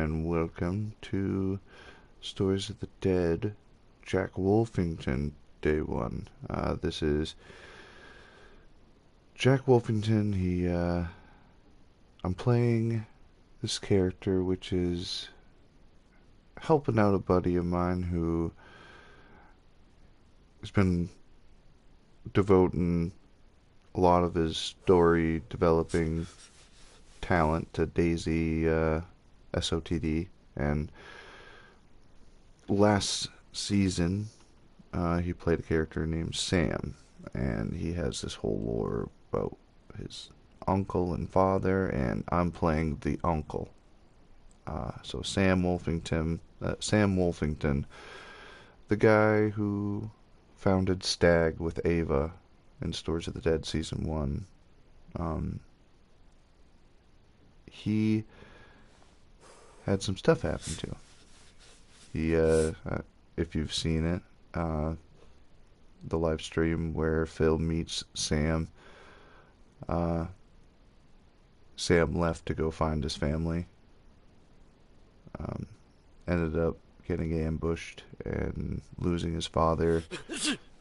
and welcome to Stories of the Dead, Jack Wolfington, Day 1. This is Jack Wolfington. I'm playing this character, which is helping out a buddy of mine who has been devoting a lot of his story developing talent to DayZ, SOTD, and last season he played a character named Sam, and he has this whole lore about his uncle and father, and I'm playing the uncle. So Sam Wolfington, the guy who founded Stag with Ava in Stories of the Dead Season 1. He had some stuff happen to him. He, if you've seen it, the live stream where Phil meets Sam, Sam left to go find his family. Ended up getting ambushed and losing his father.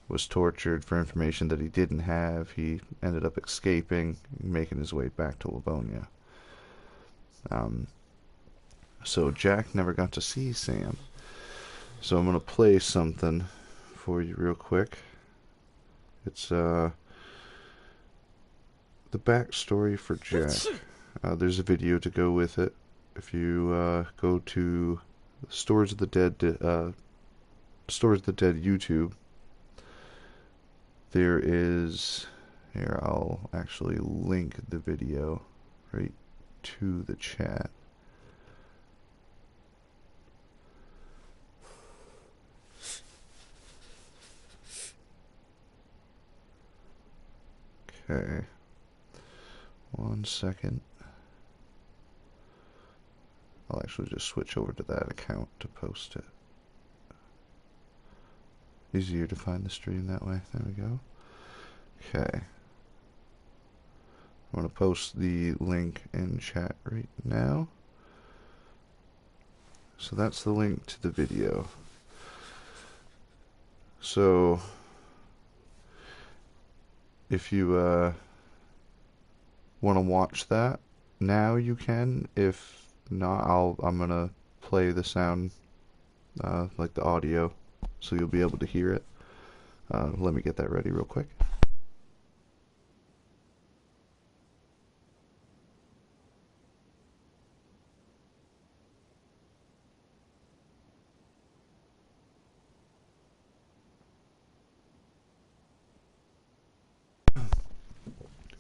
Was tortured for information that he didn't have. He ended up escaping, making his way back to Livonia. So Jack never got to see Sam. So I'm going to play something for you real quick. It's the backstory for Jack. There's a video to go with it. If you go to Stories of the Dead YouTube, there is, here, I'll actually link the video right to the chat. Okay, 1 second. I'll actually just switch over to that account to post it. Easier to find the stream that way. There we go. Okay. I'm going to post the link in chat right now. So that's the link to the video. So if you want to watch that now, you can. If not, I'm going to play the sound, like the audio, so you'll be able to hear it. Let me get that ready real quick.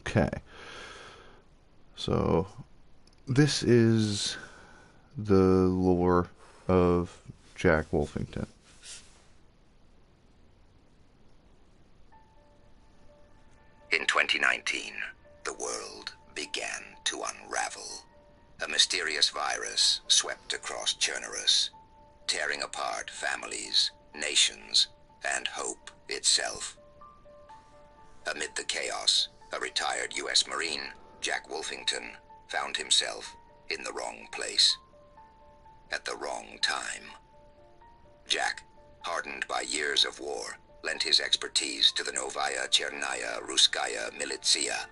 Okay. So this is the lore of Jack Wolfington. In 2019, the world began to unravel. A mysterious virus swept across Chernarus, tearing apart families, nations, and hope itself. Amid the chaos, a retired U.S. Marine, Jack Wolfington, found himself in the wrong place, at the wrong time. Jack, hardened by years of war, lent his expertise to the Novaya Chernaya Ruskaya Militsia,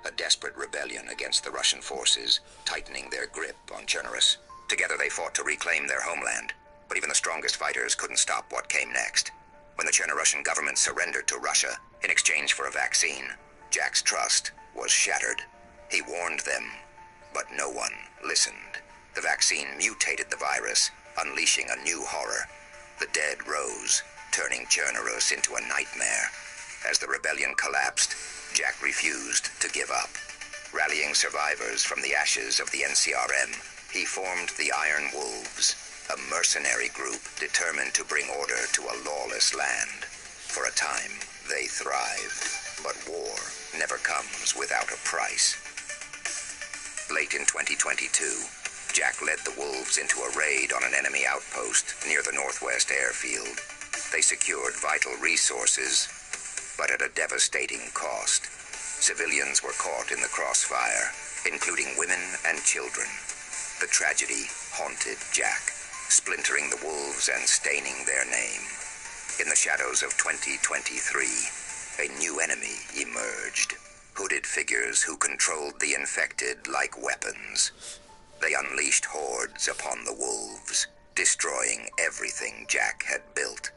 a desperate rebellion against the Russian forces, tightening their grip on Chernarus. Together they fought to reclaim their homeland, but even the strongest fighters couldn't stop what came next. When the Chernorussian government surrendered to Russia in exchange for a vaccine, Jack's trust was shattered. He warned them, but no one listened. The vaccine mutated the virus, unleashing a new horror. The dead rose, turning Chernarus into a nightmare. As the rebellion collapsed, Jack refused to give up. Rallying survivors from the ashes of the NCRM, he formed the Iron Wolves, a mercenary group determined to bring order to a lawless land. For a time, they thrived, but war never comes without a price. Late in 2022, Jack led the Wolves into a raid on an enemy outpost near the Northwest airfield. They secured vital resources, but at a devastating cost. Civilians were caught in the crossfire, including women and children. The tragedy haunted Jack, splintering the wolves and staining their name. In the shadows of 2023, a new enemy emerged. Hooded figures who controlled the infected like weapons. They unleashed hordes upon the wolves, destroying everything Jack had built.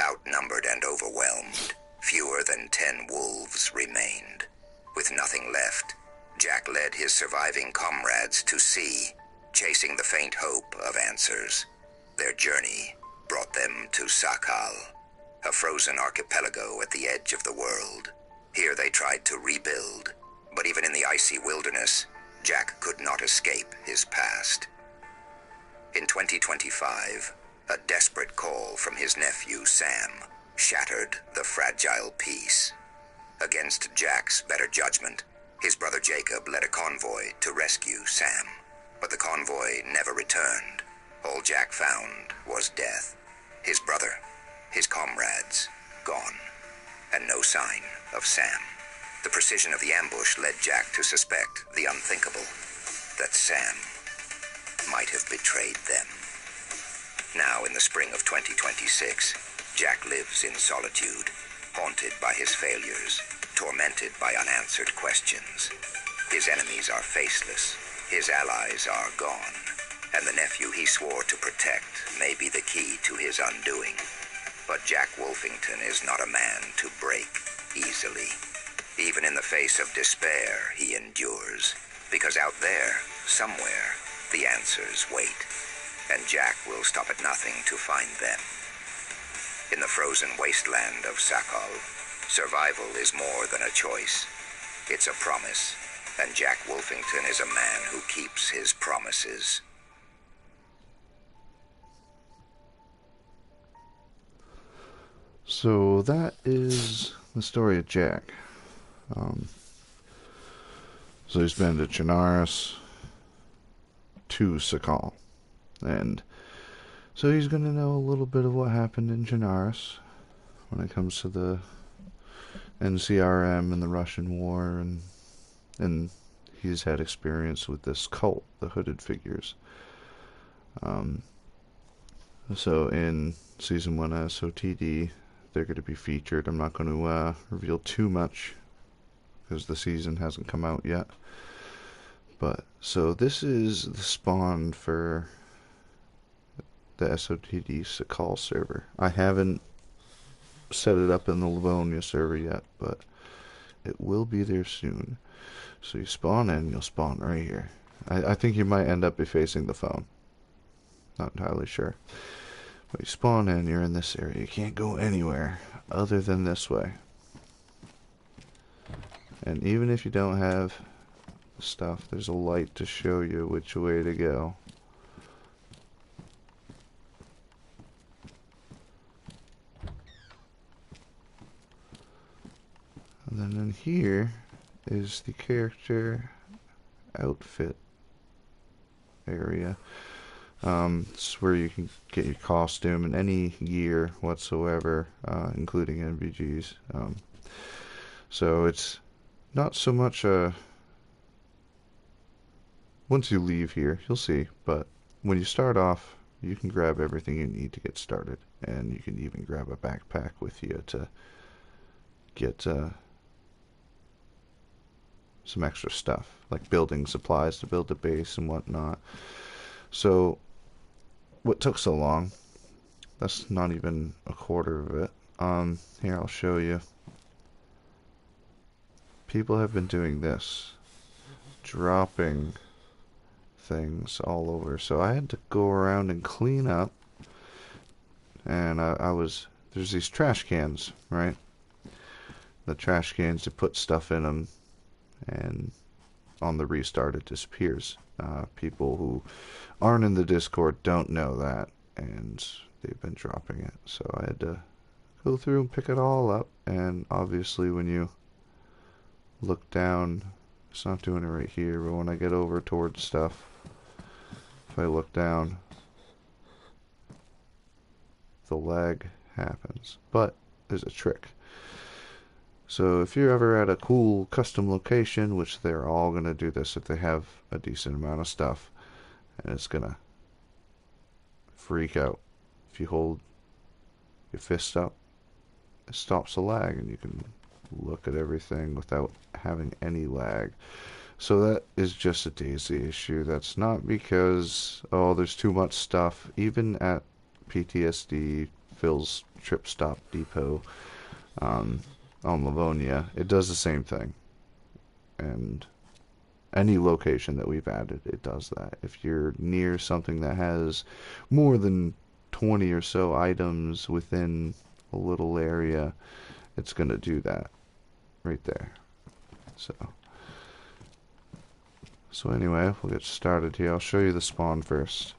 Outnumbered and overwhelmed, fewer than 10 wolves remained. With nothing left, Jack led his surviving comrades to sea, chasing the faint hope of answers. Their journey brought them to Sakhal, a frozen archipelago at the edge of the world. Here they tried to rebuild, but even in the icy wilderness, Jack could not escape his past. In 2025, a desperate call from his nephew Sam shattered the fragile peace. Against Jack's better judgment, his brother Jacob led a convoy to rescue Sam. But the convoy never returned. All Jack found was death. His brother, his comrades, gone. And no sign of Sam. The precision of the ambush led Jack to suspect the unthinkable, that Sam might have betrayed them. Now, in the spring of 2026, Jack lives in solitude, haunted by his failures, tormented by unanswered questions. His enemies are faceless, his allies are gone, and the nephew he swore to protect may be the key to his undoing. But Jack Wolfington is not a man to break easily. Even in the face of despair, he endures, because out there, somewhere, the answers wait, and Jack will stop at nothing to find them. In the frozen wasteland of Sakhal, survival is more than a choice. It's a promise, and Jack Wolfington is a man who keeps his promises. So that is the story of Jack. So he's been to Chernarus, to Sakhal, and so he's going to know a little bit of what happened in Chernarus when it comes to the NCRM and the Russian War, and he's had experience with this cult, the Hooded Figures. So in Season 1 SOTD, they're going to be featured. I'm not going to reveal too much because the season hasn't come out yet. But so this is the spawn for the SOTD Sakhal server. I haven't set it up in the Livonia server yet, but it will be there soon. So you spawn in, you'll spawn right here. I think you might end up be facing the phone. Not entirely sure. But you spawn in, you're in this area. You can't go anywhere other than this way. And even if you don't have stuff, there's a light to show you which way to go. And then in here is the character outfit area. It's where you can get your costume and any gear whatsoever, including NVGs. So it's not so much a... Once you leave here, you'll see, but when you start off, you can grab everything you need to get started, and you can even grab a backpack with you to get some extra stuff, like building supplies to build a base and whatnot. So what took so long, that's not even a quarter of it. Here, I'll show you. People have been doing this, dropping things all over. So I had to go around and clean up, and there's these trash cans, right? The trash cans, you put stuff in them, and on the restart it disappears. People who aren't in the Discord don't know that, and they've been dropping it. So I had to go through and pick it all up, and obviously when you look down, it's not doing it right here, but when I get over towards stuff, if I look down, the lag happens. But there's a trick. So if you're ever at a cool custom location, which they're all going to do this if they have a decent amount of stuff, and it's gonna freak out. If you hold your fist up, it stops the lag, and you can look at everything without having any lag. So that is just a DayZ issue. That's not because, oh, there's too much stuff. Even at PTSD, Phil's Trip Stop Depot um, on Livonia, it does the same thing. And any location that we've added, it does that. If you're near something that has more than 20 or so items within a little area, it's going to do that right there. So anyway, we'll get started here. I'll show you the spawn first.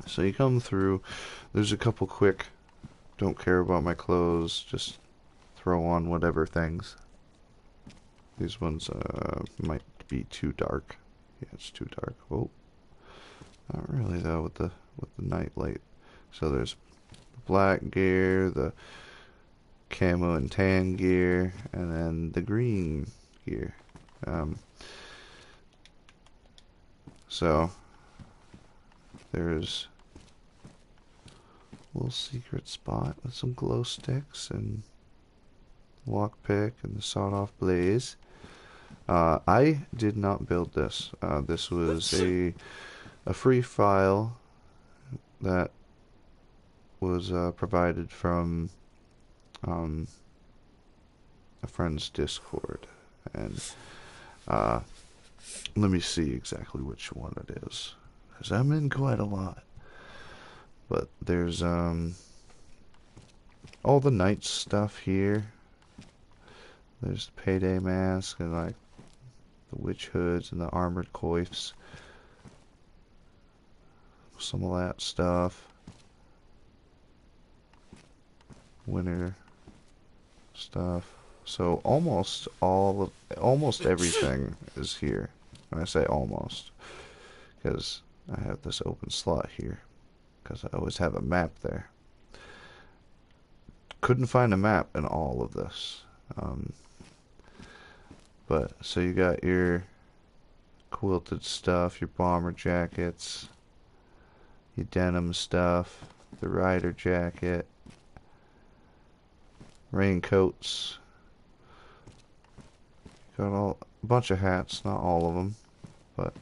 So you come through, there's a couple quick, don't care about my clothes, just throw on whatever things. These ones might be too dark. Yeah, it's too dark. Oh, not really though with the night light. So there's the black gear, the camo and tan gear, and then the green gear. So there's a little secret spot with some glow sticks and lockpick and the sawed-off blaze. I did not build this. This was a free file that was provided from a friend's Discord, and let me see exactly which one it is, because I'm in quite a lot. But there's all the night stuff here. There's the payday mask and like the witch hoods and the armored coifs. Some of that stuff. Winter stuff. So almost everything is here. When I say almost, because I have this open slot here, because I always have a map there. Couldn't find a map in all of this. But so you got your quilted stuff, your bomber jackets, your denim stuff, the rider jacket, raincoats. Got a bunch of hats, not all of them, but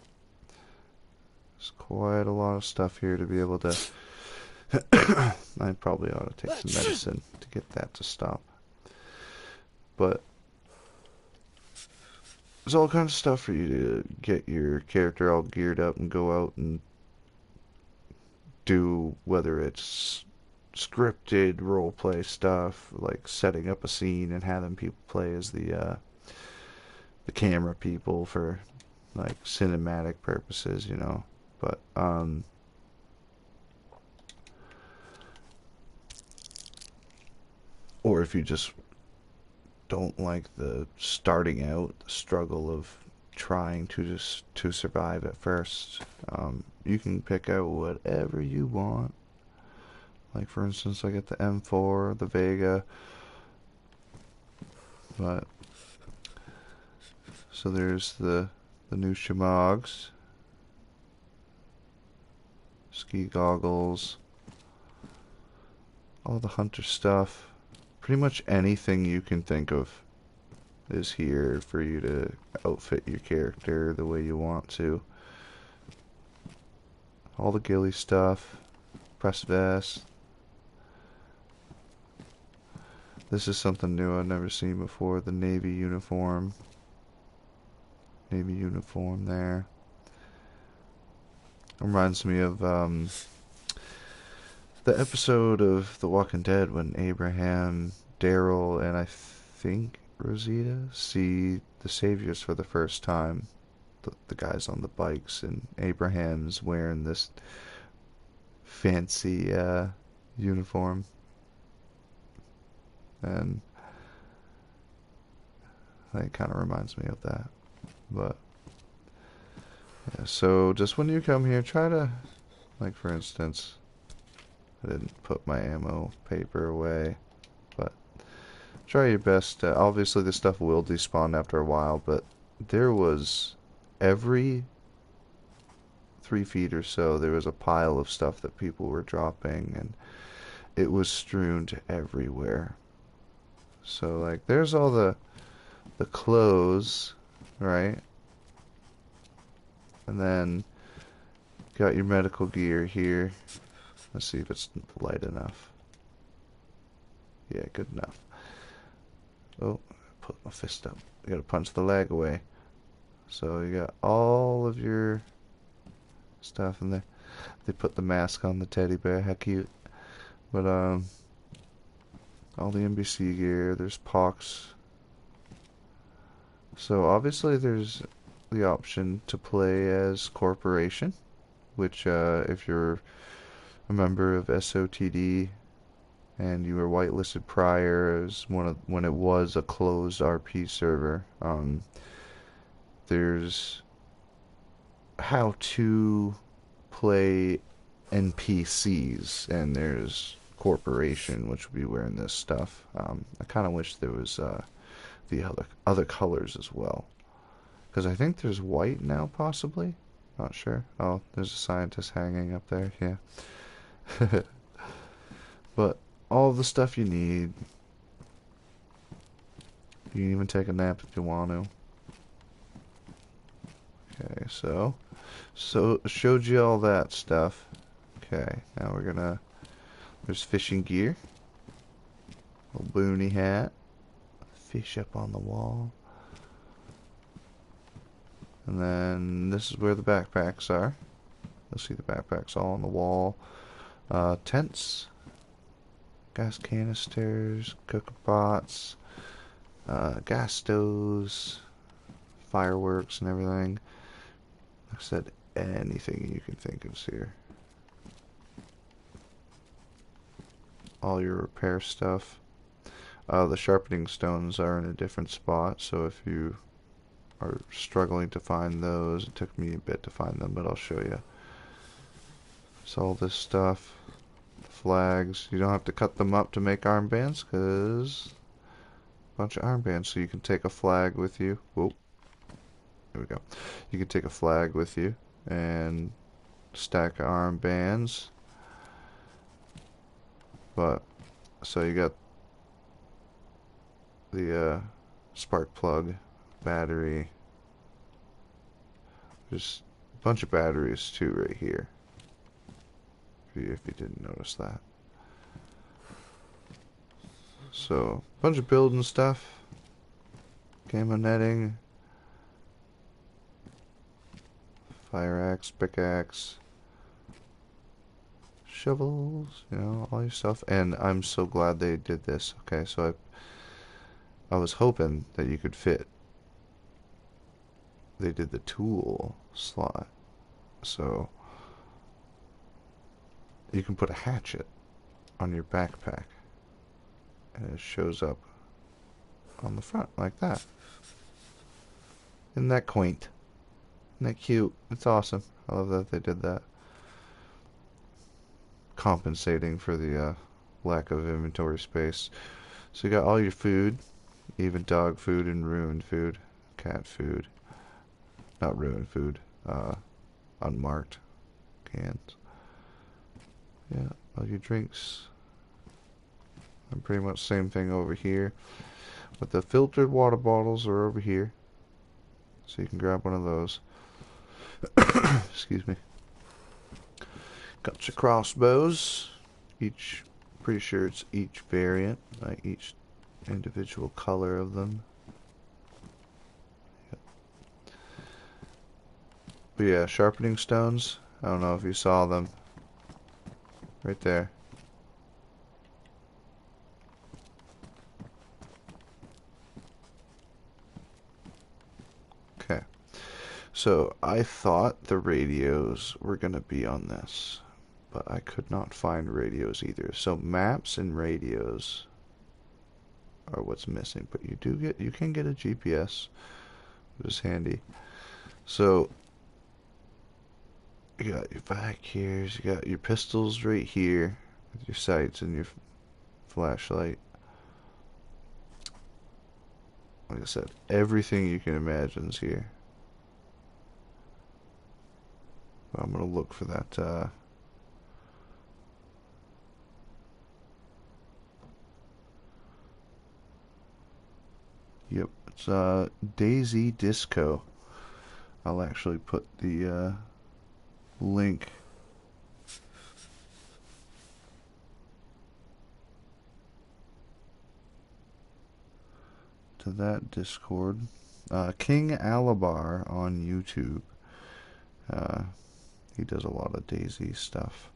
there's quite a lot of stuff here to be able to. I probably ought to take some medicine to get that to stop. But there's all kinds of stuff for you to get your character all geared up and go out and do, whether it's scripted roleplay stuff, like setting up a scene and having people play as the camera people for like cinematic purposes, you know. But or if you just don't like the starting out, the struggle of trying to survive at first, you can pick out whatever you want. Like for instance, I get the M4, the Vega, but so there's the new Shimogs, ski goggles, all the hunter stuff. Pretty much anything you can think of is here for you to outfit your character the way you want to. All the ghillie stuff, press vest. This is something new I've never seen before, the Navy uniform. Navy uniform there. Reminds me of the episode of The Walking Dead when Abraham, Daryl, and I think Rosita see the Saviors for the first time. The guys on the bikes, and Abraham's wearing this fancy uniform. And that kind of reminds me of that. But yeah, so just when you come here, try to, like for instance, I didn't put my ammo paper away, but try your best. Obviously this stuff will despawn after a while, but there was every 3 feet or so, there was a pile of stuff that people were dropping, and it was strewn everywhere. So like, there's all the clothes, right? And then got your medical gear here. Let's see if it's light enough. Yeah, good enough. Oh, put my fist up. You gotta punch the leg away. So you got all of your stuff in there. They put the mask on the teddy bear. How cute. But all the NBC gear. There's pox. So obviously there's the option to play as Corporation, which if you're a member of SOTD and you were whitelisted prior as when it was a closed RP server, there's how to play NPCs, and there's Corporation, which would be wearing this stuff. I kind of wish there was the other colors as well, because I think there's white now, possibly. Not sure. Oh, there's a scientist hanging up there. Yeah. But all the stuff you need. You can even take a nap if you want to. Okay, so showed you all that stuff. Okay, now we're gonna. There's fishing gear. Little boonie hat. Fish up on the wall. And then this is where the backpacks are. You'll see the backpacks all on the wall. Tents. Gas canisters. Cooker pots. Gas stoves. Fireworks and everything. Like I said, anything you can think of is here. All your repair stuff. The sharpening stones are in a different spot, so if you are struggling to find those, it took me a bit to find them, but I'll show you. So all this stuff, flags, you don't have to cut them up to make armbands, because a bunch of armbands, so you can take a flag with you. Whoa, there we go. You can take a flag with you and stack armbands. But so you got the spark plug, battery. There's a bunch of batteries too right here, if you didn't notice that. So a bunch of building stuff, camo netting, fire axe, pickaxe, shovels, you know, all your stuff. And I'm so glad they did this. Okay, so I was hoping that you could fit. They did the tool slot, so you can put a hatchet on your backpack, and it shows up on the front like that. Isn't that quaint? Isn't that cute? It's awesome. I love that they did that. Compensating for the lack of inventory space. So you got all your food, even dog food and ruined food, cat food. Not ruined food, unmarked cans. Yeah, all your drinks. And pretty much same thing over here. But the filtered water bottles are over here. So you can grab one of those. Excuse me. Got your crossbows. Each, pretty sure it's each variant, like each individual color of them. But yeah, sharpening stones. I don't know if you saw them. Right there. Okay. So I thought the radios were going to be on this, but I could not find radios either. So maps and radios are what's missing, but you can get a GPS, which is handy. So you got your vac here, you got your pistols right here with your sights and your flashlight. Like I said, everything you can imagine is here. I'm gonna look for that. Yep, it's DayZ Disco. I'll actually put the link to that Discord. King Alabar on YouTube. Uh, he does a lot of DayZ stuff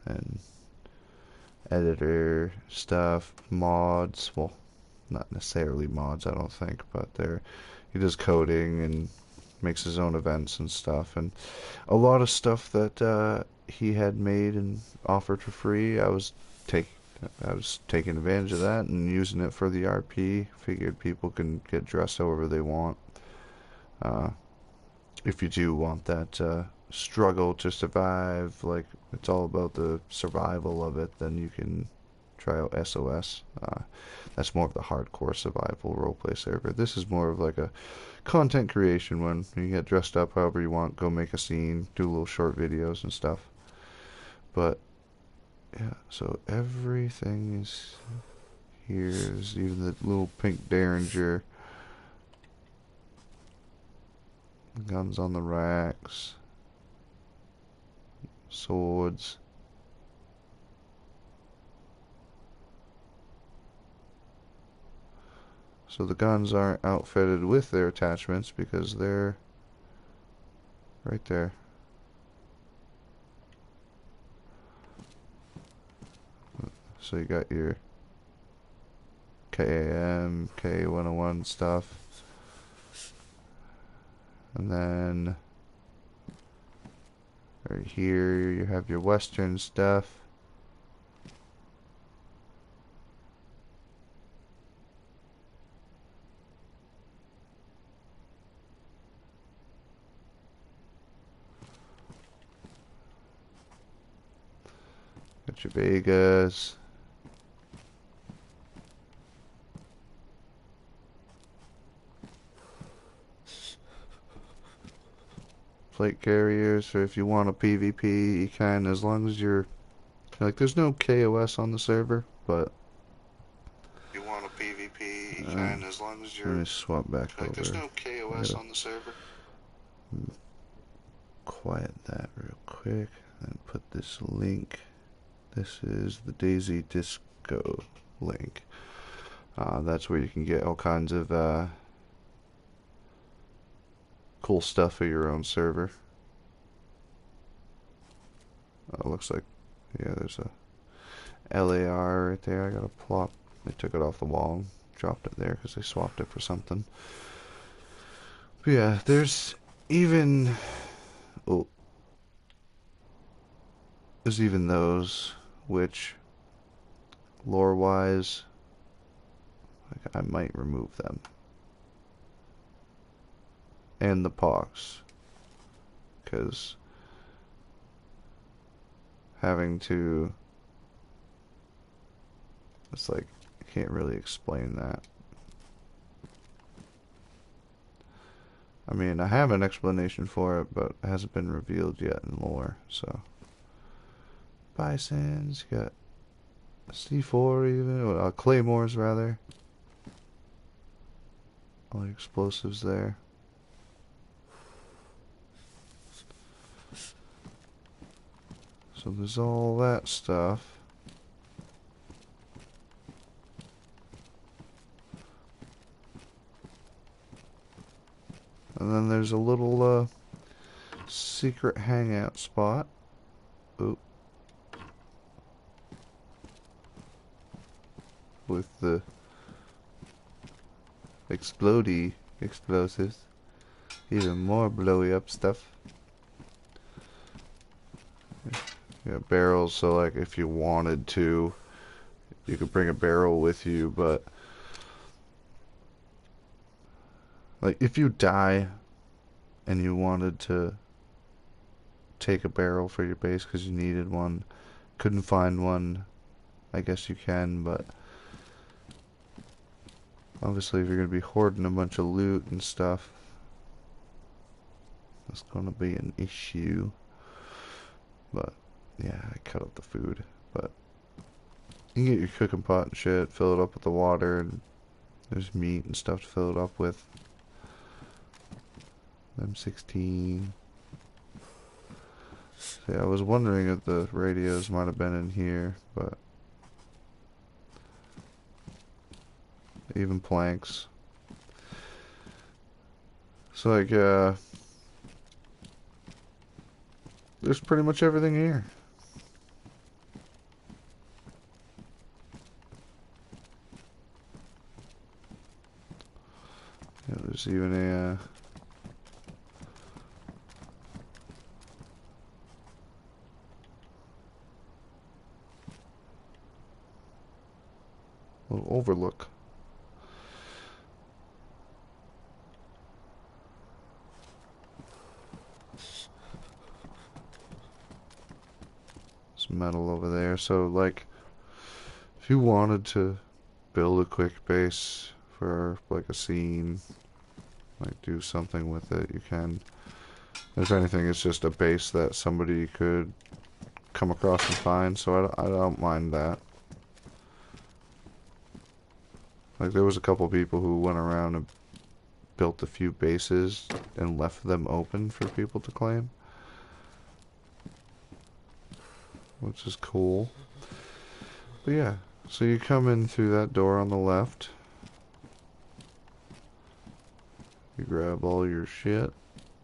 and editor stuff, mods. Well, not necessarily mods, I don't think, but he does coding and makes his own events and stuff, and a lot of stuff that he had made and offered for free. Take I was taking advantage of that and using it for the RP. Figured people can get dressed however they want. Uh, if you do want that struggle to survive, like it's all about the survival of it, then you can try out SOS. That's more of the hardcore survival roleplay server. This is more of like a content creation one. You get dressed up however you want, go make a scene, do little short videos and stuff. But yeah, so everything is here. Is even the little pink Derringer. Guns on the racks. Swords. So the guns aren't outfitted with their attachments because they're right there. So you got your KAM, K101 stuff. And then right here you have your Western stuff. Got your Vegas. Plate carriers, so if you want a PvP, you can, as long as you're like, there's no KOS on the server, but You want a PvP, you can, as long as let you're me swap back like, over. there's no KOS on the server. Quiet that real quick and put this link. This is the DayZ Disco link. That's where you can get all kinds of cool stuff for your own server. Looks like, yeah, there's a LAR right there. I got a plop. They took it off the wall and dropped it there because they swapped it for something. But yeah, there's even there's even those which lore-wise, like, I might remove them. And the pox, because having to, it's like, I can't really explain that. I mean, I have an explanation for it, but it hasn't been revealed yet in lore, so. Bisons, you got C4 even, or Claymores rather. All the explosives there. So there's all that stuff. And then there's a little secret hangout spot. Ooh. With the explodey explosives. Even more blowy up stuff. Yeah, barrels, so like if you wanted to, you could bring a barrel with you, but like if you die and you wanted to take a barrel for your base because you needed one, couldn't find one, I guess you can, but obviously if you're going to be hoarding a bunch of loot and stuff, that's going to be an issue. But yeah, I cut up the food. But you can get your cooking pot and shit, fill it up with the water, and there's meat and stuff to fill it up with. M16. So yeah, I was wondering if the radios might have been in here, but even planks. So like, there's pretty much everything here. Yeah, there's even a little overlook. Some metal over there. So like, if you wanted to build a quick base for like a scene, like do something with it, you can. If anything, it's just a base that somebody could come across and find, so I don't mind that. Like, there was a couple people who went around and built a few bases and left them open for people to claim, which is cool. But yeah, so you come in through that door on the left. You grab all your shit.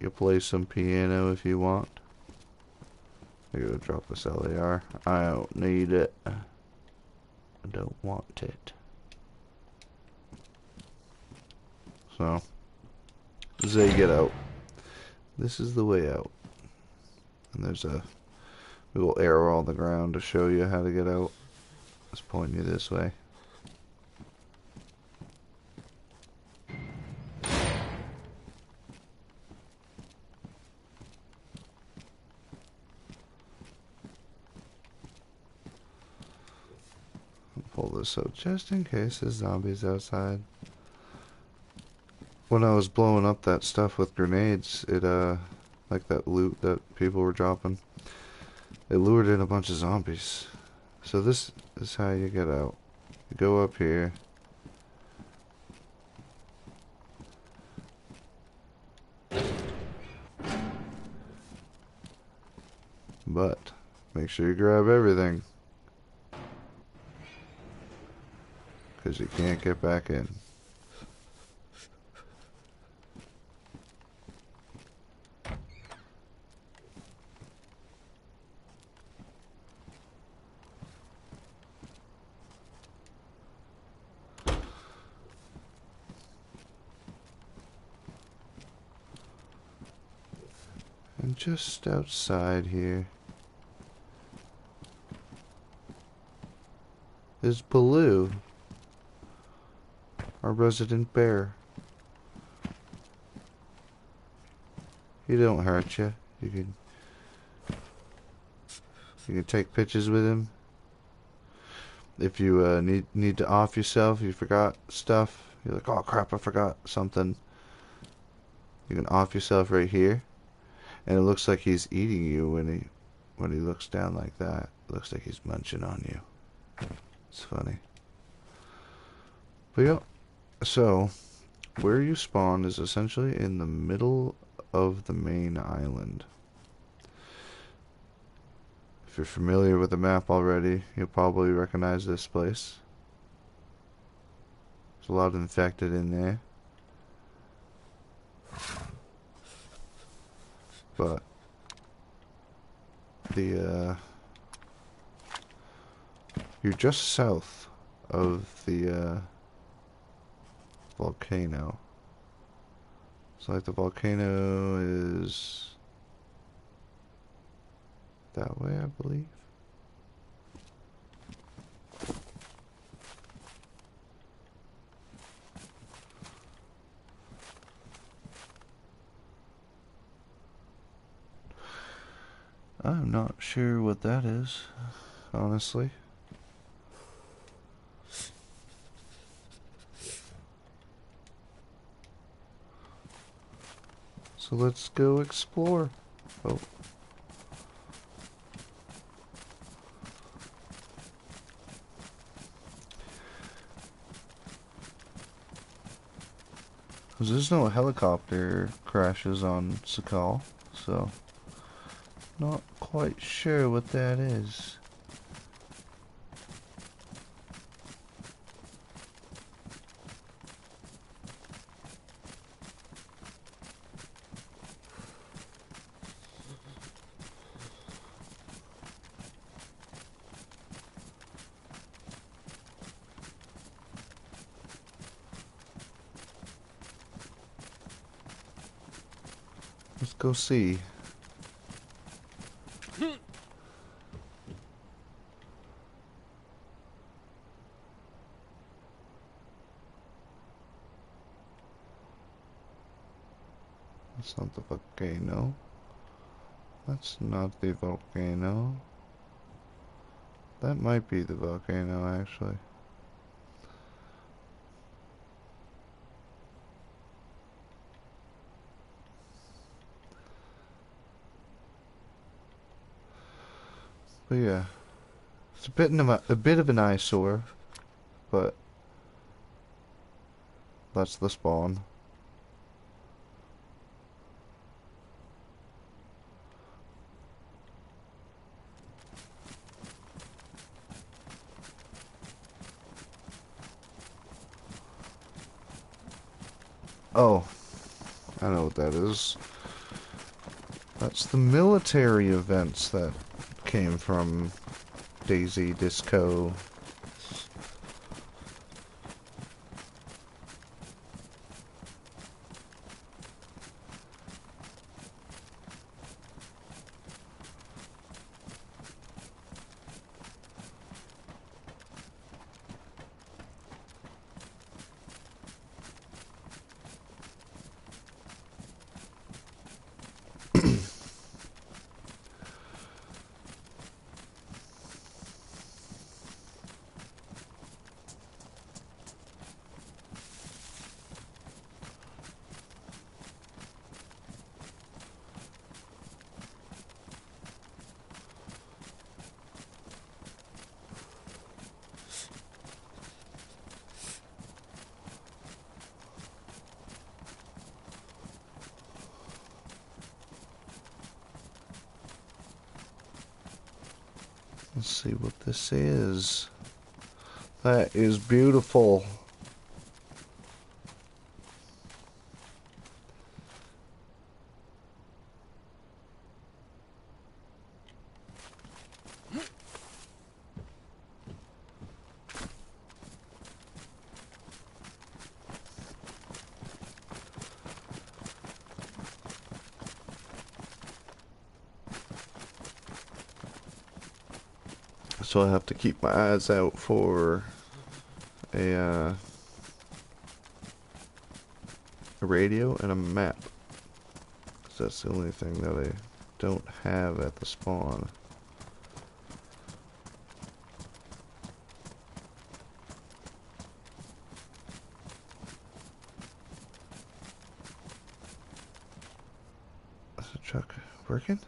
You play some piano if you want. I gotta drop this LAR. I don't need it. I don't want it. So, this is how you get out. This is the way out. And there's a little arrow on the ground to show you how to get out. It's pointing you this way. Pull this out just in case there's zombies outside. When I was blowing up that stuff with grenades, it like that loot that people were dropping, it lured in a bunch of zombies. So this is how you get out. You go up here. But make sure you grab everything, because you can't get back in. And just outside here is Baloo, our resident bear. He don't hurt you. You can take pictures with him. If you need to off yourself, you forgot stuff. You're like, oh crap, I forgot something. You can off yourself right here, and it looks like he's eating you when he looks down like that. It looks like he's munching on you. It's funny. But yeah, so where you spawn is essentially in the middle of the main island. If you're familiar with the map already, you'll probably recognize this place. There's a lot of infected in there. But you're just south of the volcano. So like the volcano is that way, I believe. I'm not sure what that is, honestly. So let's go explore. Oh. Because there's no helicopter crashes on Sakhal, so not quite sure what that is. Let's go see. That's not the volcano. That's not the volcano. That might be the volcano, actually. But yeah, it's a bit of an eyesore, but that's the spawn. Oh, I know what that is. That's the military events that came from DayZ Disco. Let's see what this is. That is beautiful. So I have to keep my eyes out for a radio and a map. 'Cause that's the only thing that I don't have at the spawn. Is the truck working?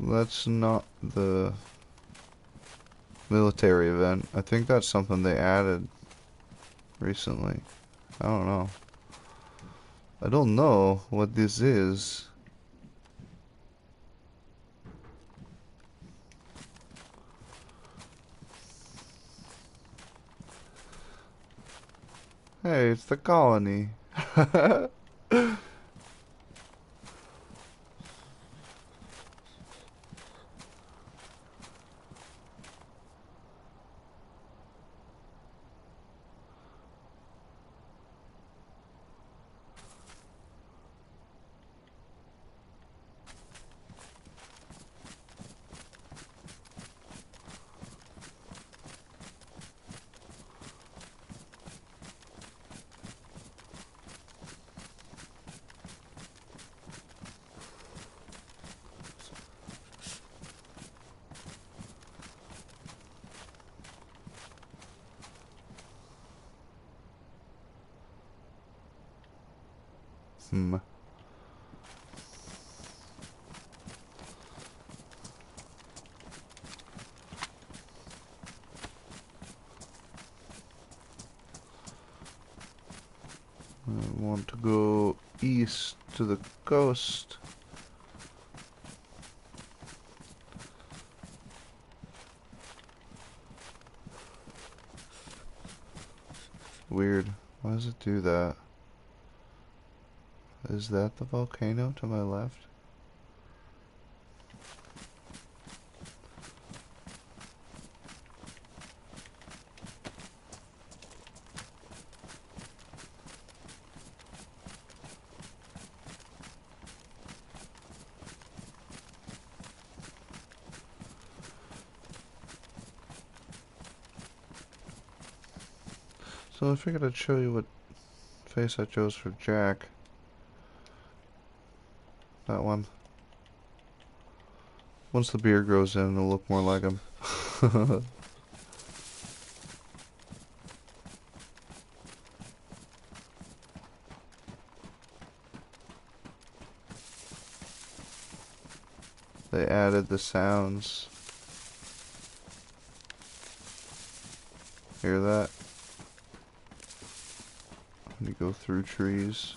That's not the military event. I think that's something they added recently. I don't know. I don't know what this is. Hey, it's the colony. Hmm. I want to go east to the coast. Weird. Why does it do that? Is that the volcano to my left? So I figured I'd show you what face I chose for Jack. That one. Once the beard grows in, it'll look more like him. They added the sounds. Hear that? When you go through trees.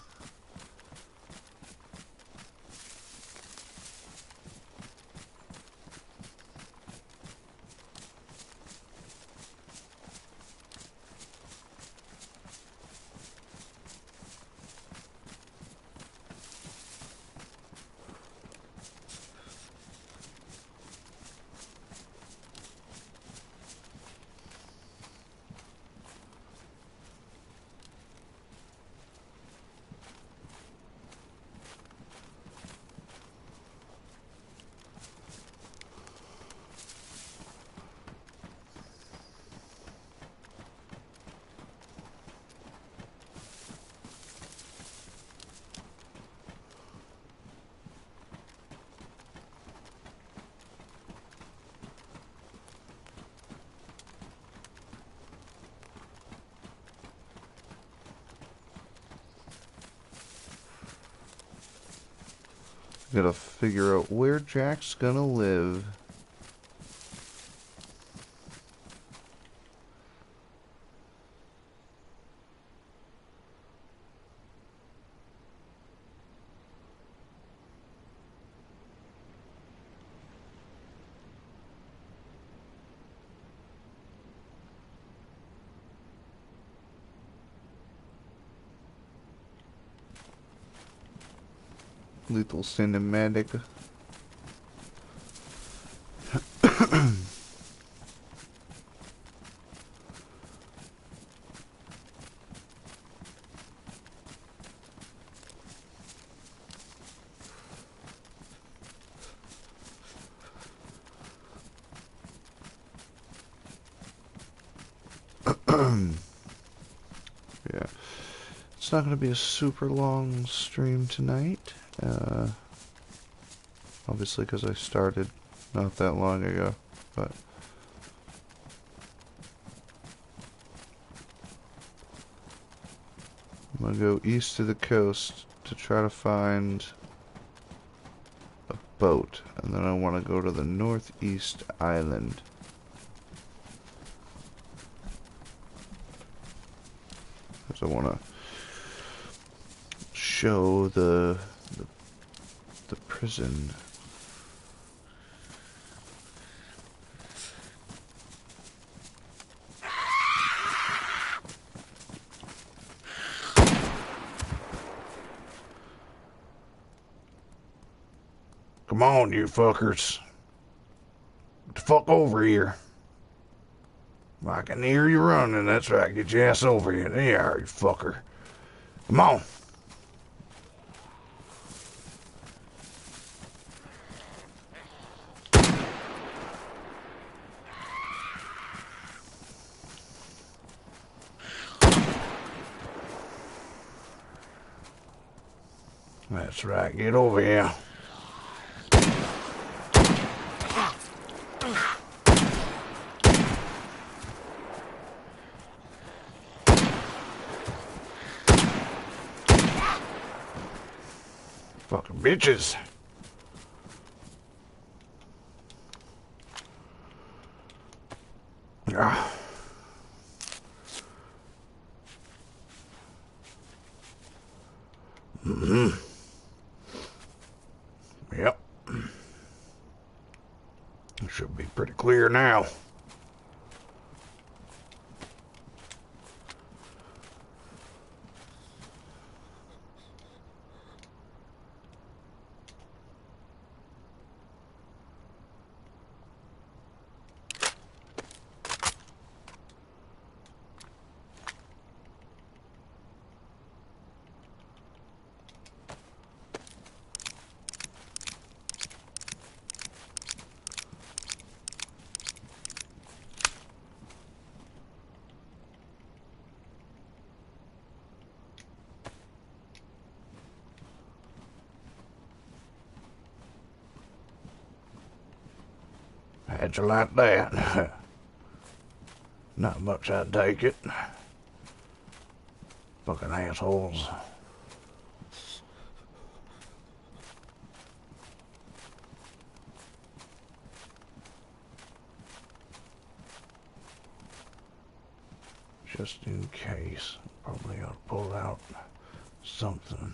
Gotta figure out where Jack's gonna live. Lethal cinematic. Yeah. It's not going to be a super long stream tonight. Obviously, because I started not that long ago. But I'm going to go east to the coast to try to find a boat. And then I want to go to the northeast island. Because I want to show the prison. Come on, you fuckers. Get the fuck over here. I can hear you running. That's right. Get your ass over here. There you are, you fucker. Come on. That's right. Get over here. Fucking bitches. Ah. Yep. It should be pretty clear now. How'd you like that? Not much, I'd take it. Fucking assholes. Just in case, probably ought to pull out something.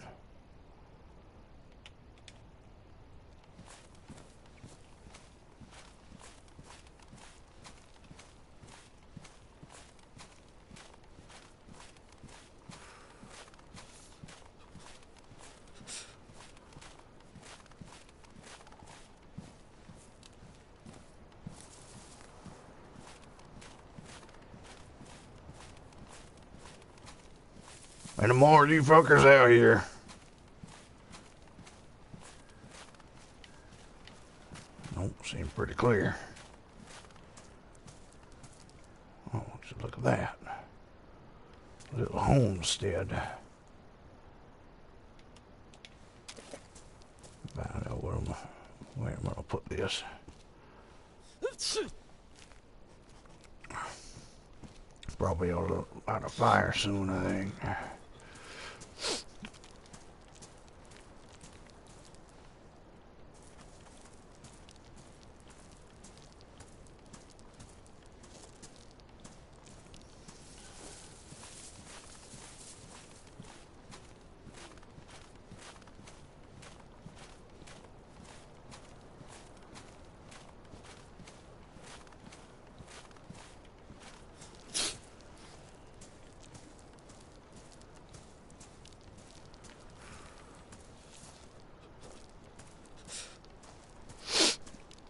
Any more of you fuckers out here? Nope, seems pretty clear. Oh, just look at that. Little homestead. Find out where I'm gonna put this. Probably ought to light a fire soon, I think.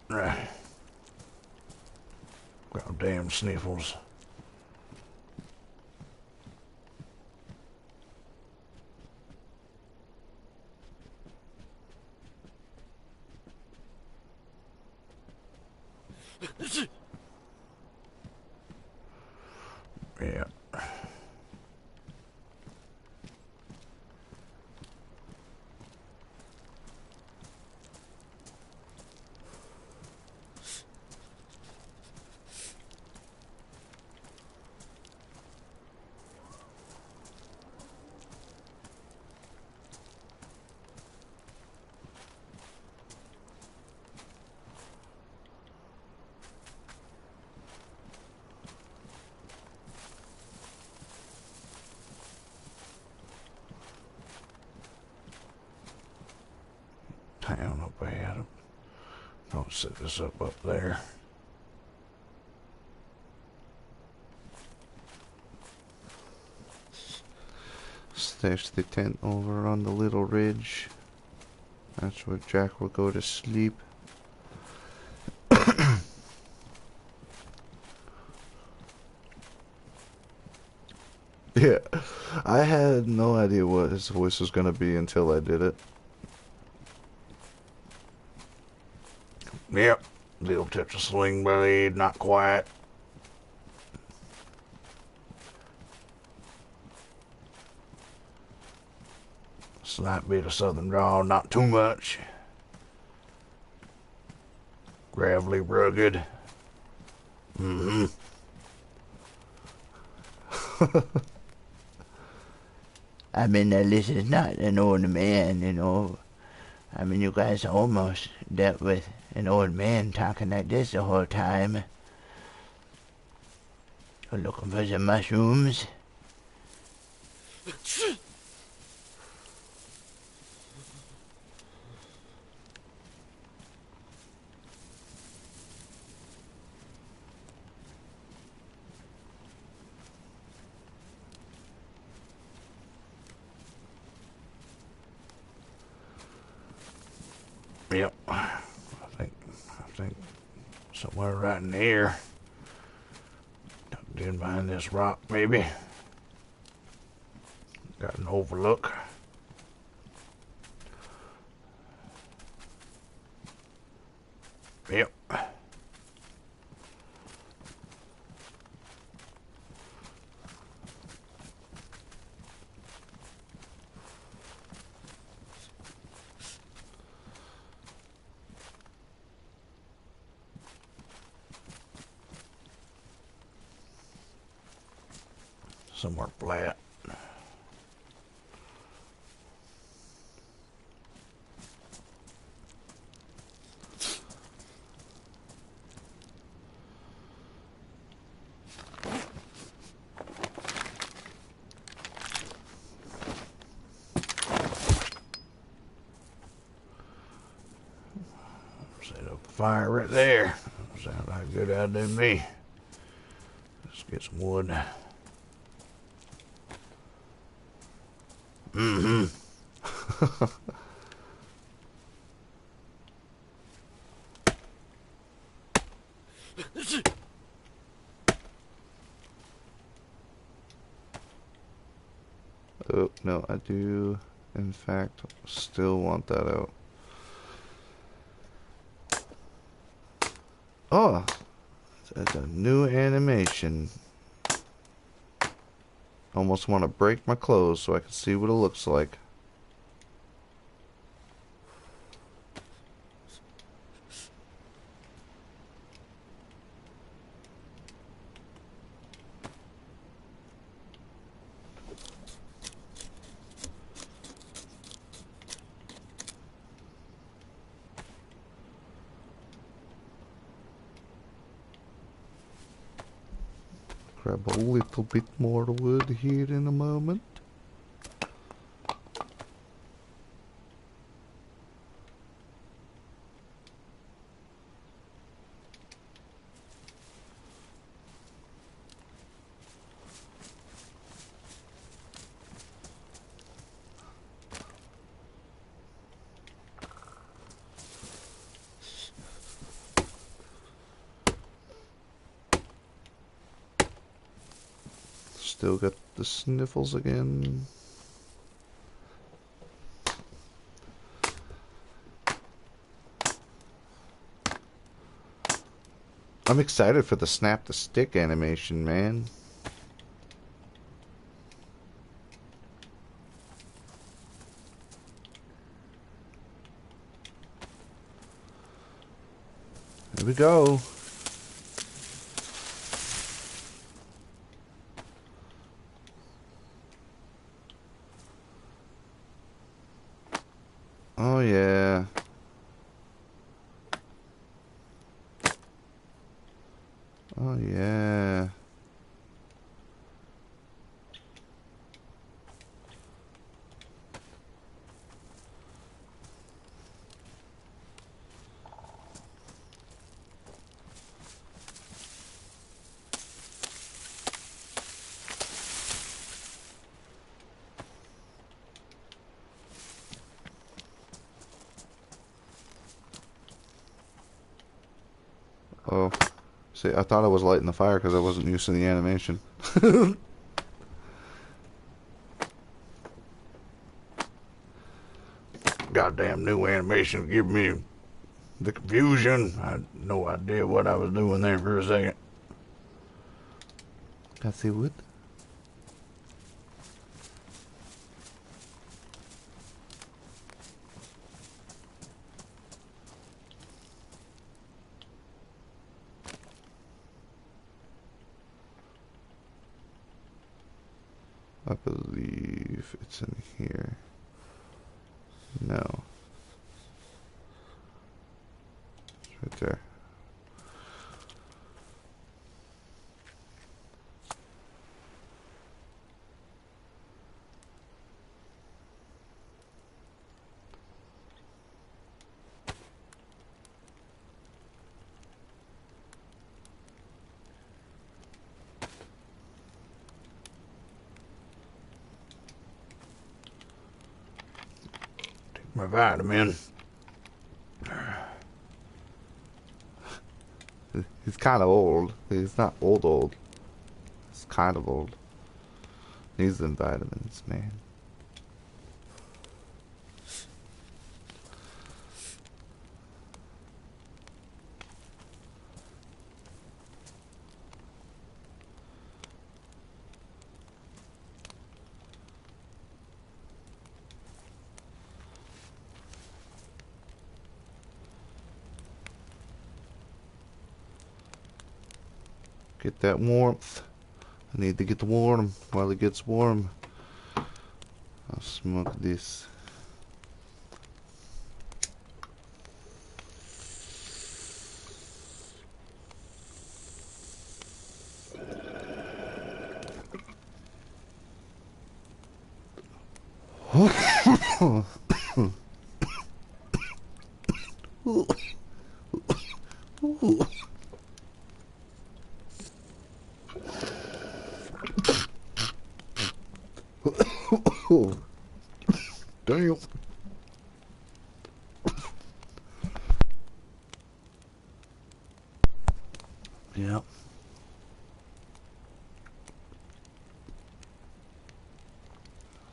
Right. Goddamn sniffles. Yeah. down up ahead. I'll set this up there. Stash the tent over on the little ridge. That's where Jack will go to sleep. Yeah, I had no idea what his voice was gonna be until I did it. Yep, little touch of sling blade, not quite. Slight bit of southern drawl, not too much. Gravelly, rugged. Mm-hmm. I mean, this is not an old man, you know. I mean, you guys almost dealt with an old man talking like this the whole time. You're looking for some mushrooms? Yep, I think somewhere right in here. Tucked in behind this rock, maybe. Got an overlook. Yep. Somewhere flat. Set up a fire right there. Sounds like a good idea to me. Let's get some wood. Mm-hmm. Oh, no, I do, in fact, still want that out. Oh, it's a new animation. Almost want to break my clothes so I can see what it looks like. Grab a little bit more wood here in a moment. Still got the sniffles again. I'm excited for the snap the stick animation, man. Here we go. Oh yeah. Oh yeah. Oh, see, I thought I was lighting the fire because I wasn't used to the animation. Goddamn new animation give me the confusion. I had no idea what I was doing there for a second. Can I see wood? I believe it's in here. No. It's right there. Take my vitamin. He's kind of old. He's not old. He's kind of old. Needs them vitamins, man. Get that warmth. I need to get warm while it gets warm. I'll smoke this. Damn. Yep.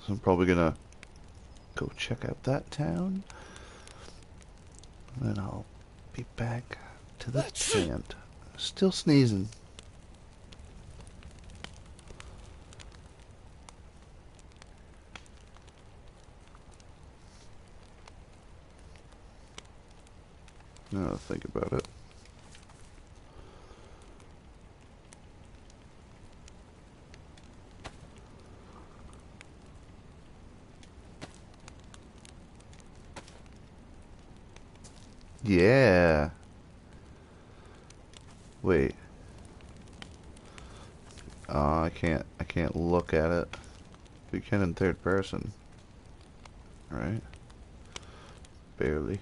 So I'm probably gonna go check out that town. And then I'll be back to the tent. Still sneezing. Now to think about it. Yeah. Wait. I can't look at it. We can in third person. Right? Barely.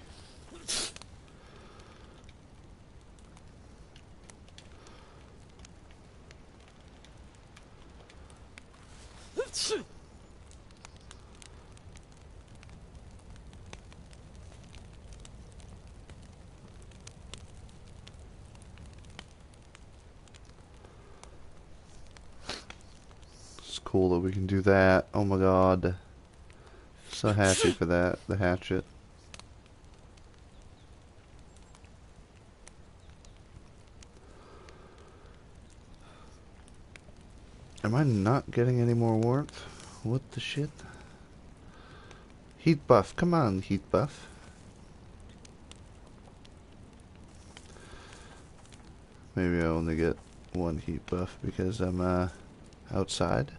It's cool that we can do that. Oh my god. So happy for that. The hatchet. Am I not getting any more warmth? What the shit? Heat buff. Come on, heat buff. Maybe I only get one heat buff because I'm outside.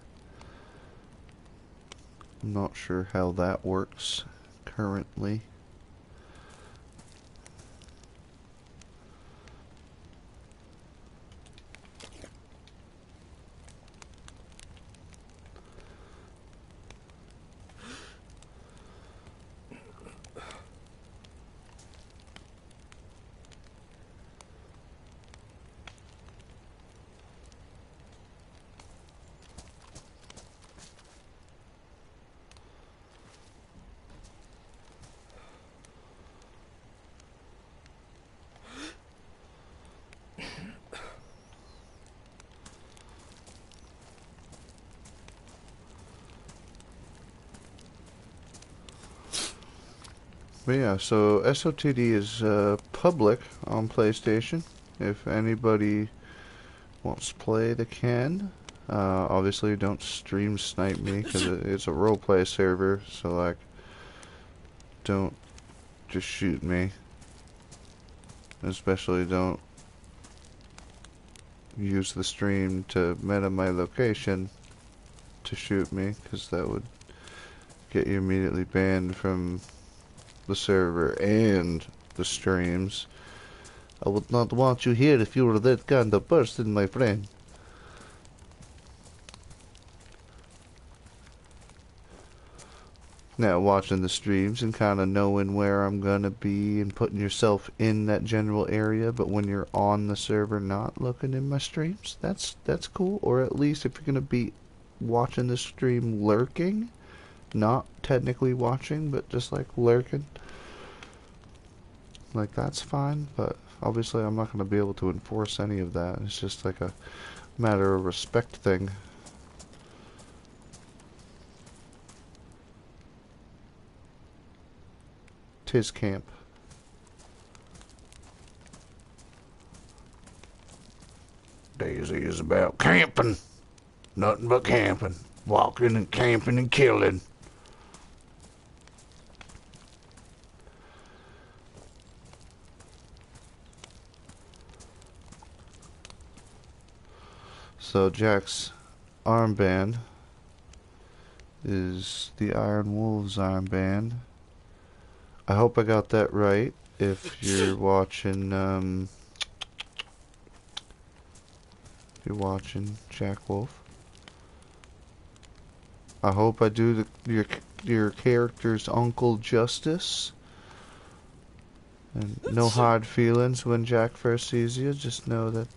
I'm not sure how that works currently. But yeah, so SOTD is public on PlayStation. If anybody wants to play, they can. Obviously, don't stream snipe me because it's a roleplay server. So like, don't just shoot me. Especially don't use the stream to meta my location to shoot me, because that would get you immediately banned from the server and the streams. I would not want you here if you were that kind of person, my friend. Now, watching the streams and kind of knowing where I'm gonna be and putting yourself in that general area, but when you're on the server not looking in my streams, that's cool. Or at least if you're gonna be watching the stream lurking, not technically watching, but just like lurking, like that's fine. But obviously I'm not gonna be able to enforce any of that. It's just like a matter of respect thing. Tis camp. DayZ is about camping. Nothing but camping. Walking and camping and killing. So Jack's armband is the Iron Wolves armband. I hope I got that right. If you're watching, Jack Wolf, I hope I do your character's uncle justice. And no hard feelings when Jack first sees you. Just know that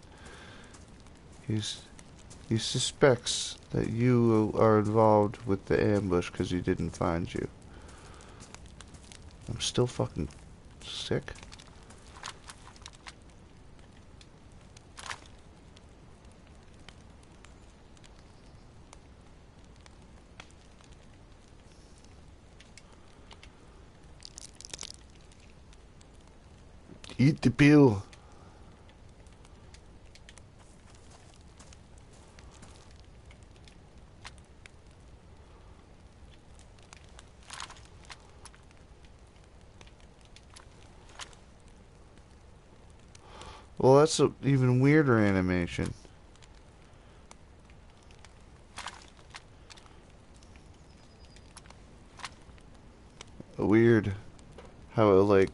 he suspects that you are involved with the ambush because he didn't find you. I'm still fucking sick. Eat the pill. Well, that's an even weirder animation. Weird how it like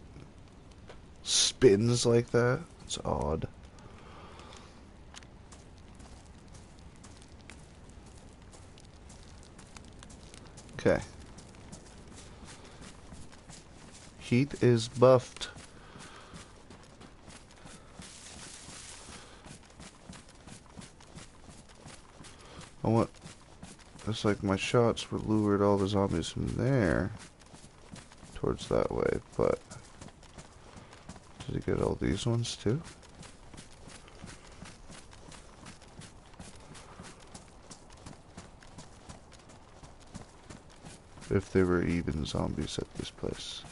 spins like that. It's odd. Okay. Heat is buffed. I want... It's like my shots were lured all the zombies from there towards that way, but... Did he get all these ones too? If there were even zombies at this place.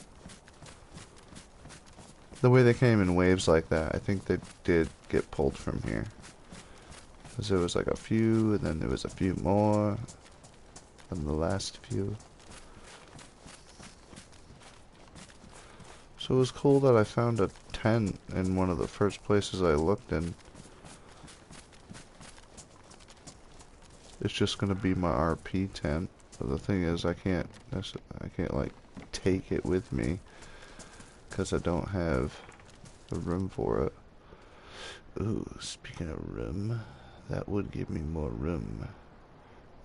The way they came in waves like that, I think they did get pulled from here. Because there was like a few, and then there was a few more, and the last few. So it was cool that I found a tent in one of the first places I looked in. It's just gonna be my RP tent. But the thing is, I can't like take it with me because I don't have the room for it. Ooh, speaking of room, that would give me more room.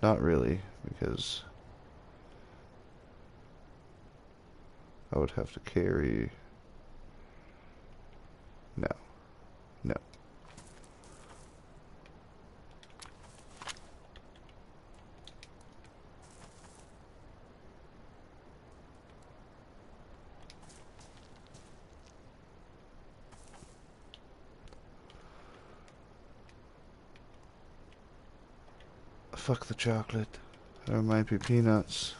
Not really, because I would have to carry... No. No. Fuck the chocolate. There might be peanuts.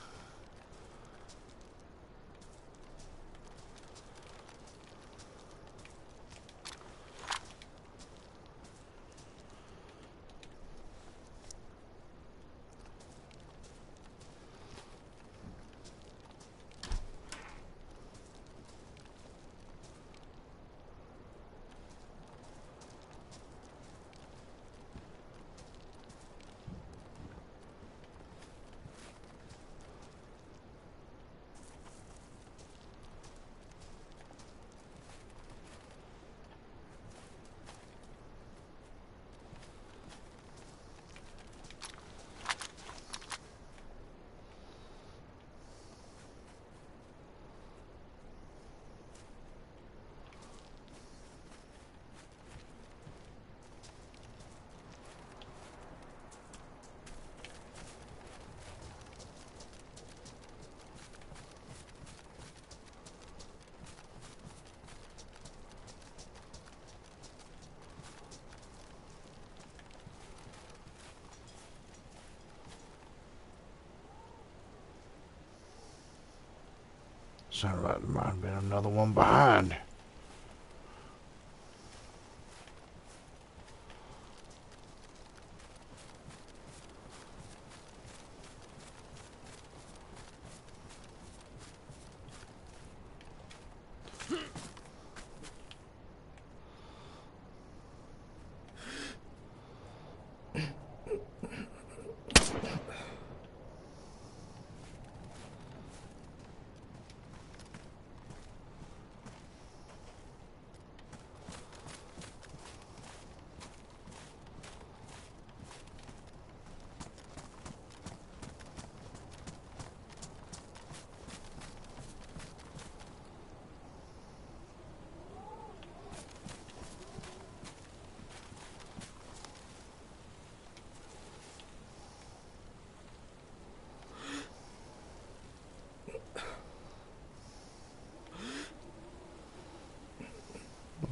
Sounded like there might have been another one behind.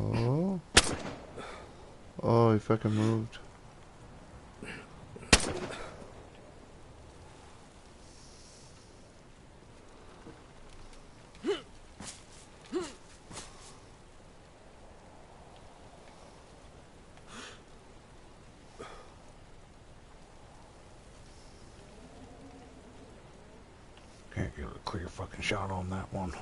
Oh. Oh, he fucking moved. Can't get a clear fucking shot on that one.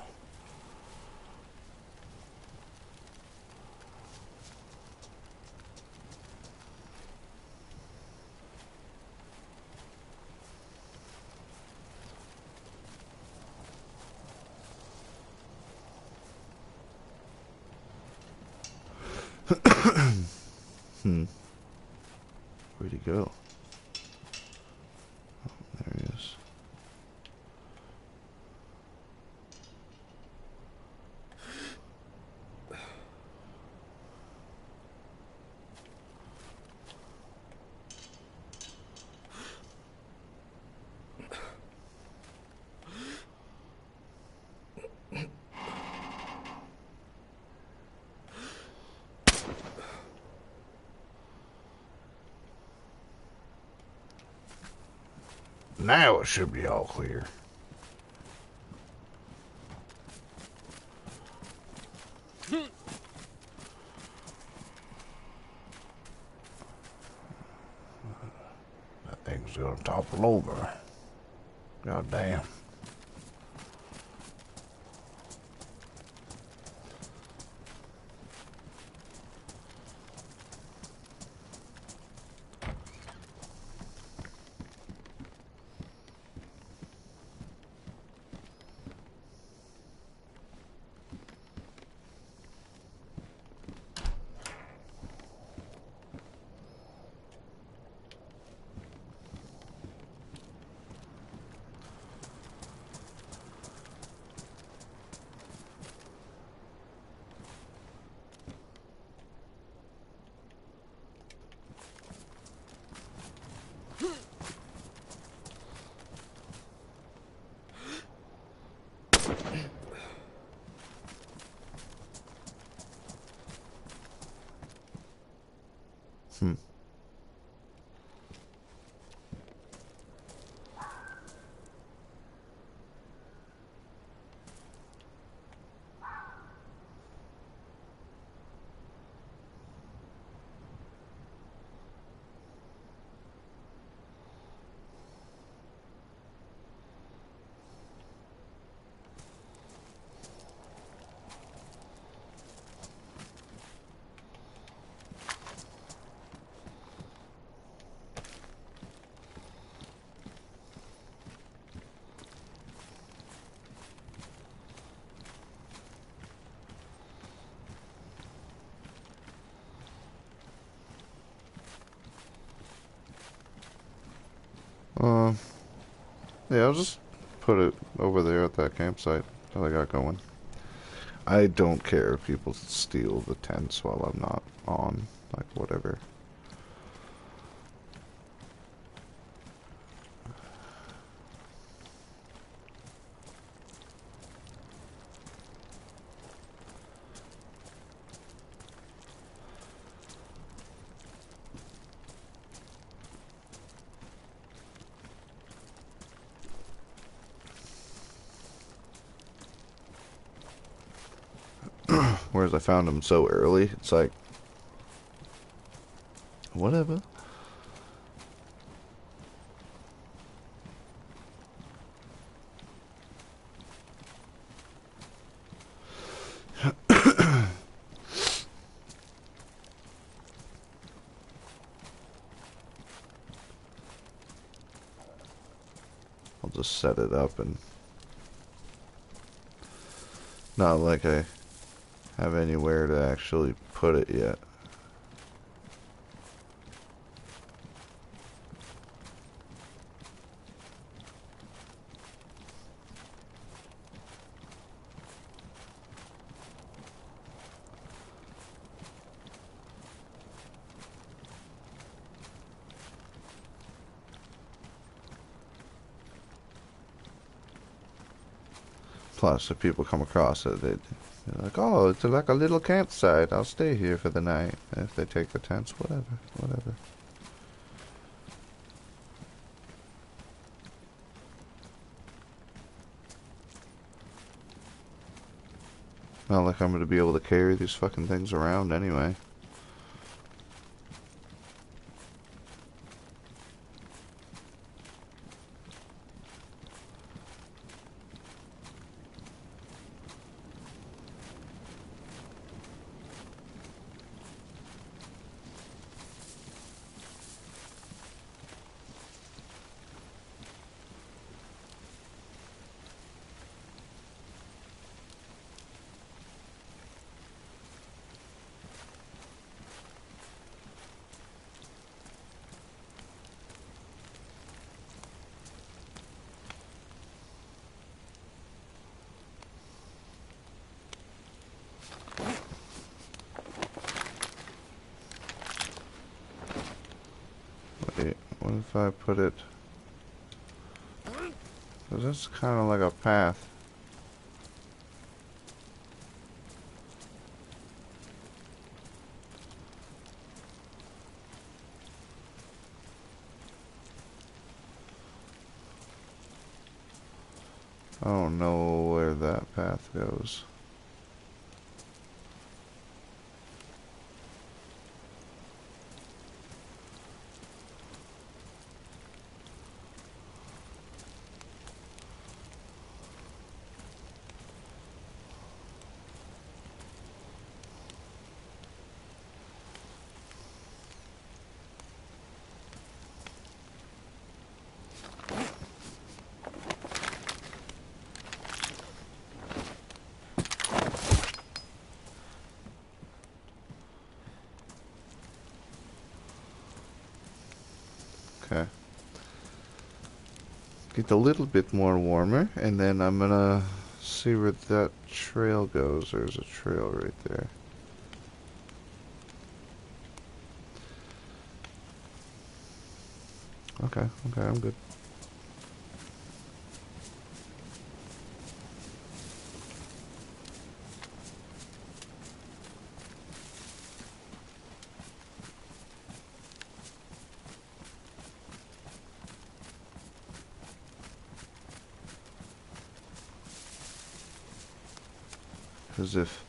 Where'd he go? Oh, there he is. Now it should be all clear. That thing's gonna topple over. God damn. Hmm. Yeah, I'll just put it over there at that campsite that I got going. I don't care if people steal the tents while I'm not on, like, whatever. Whereas I found them so early, it's like, whatever. I'll just set it up, and not like I have anywhere to actually put it yet. Plus, if people come across it, they're like, oh, it's like a little campsite. I'll stay here for the night. And if they take the tents, whatever, whatever. Not like I'm going to be able to carry these fucking things around anyway. Wait, what if I put it... Because that's kind of like a path. I don't know where that path goes. Okay. Get a little bit more warmer, and then I'm gonna see where that trail goes. There's a trail right there. Okay, okay, I'm good. Because if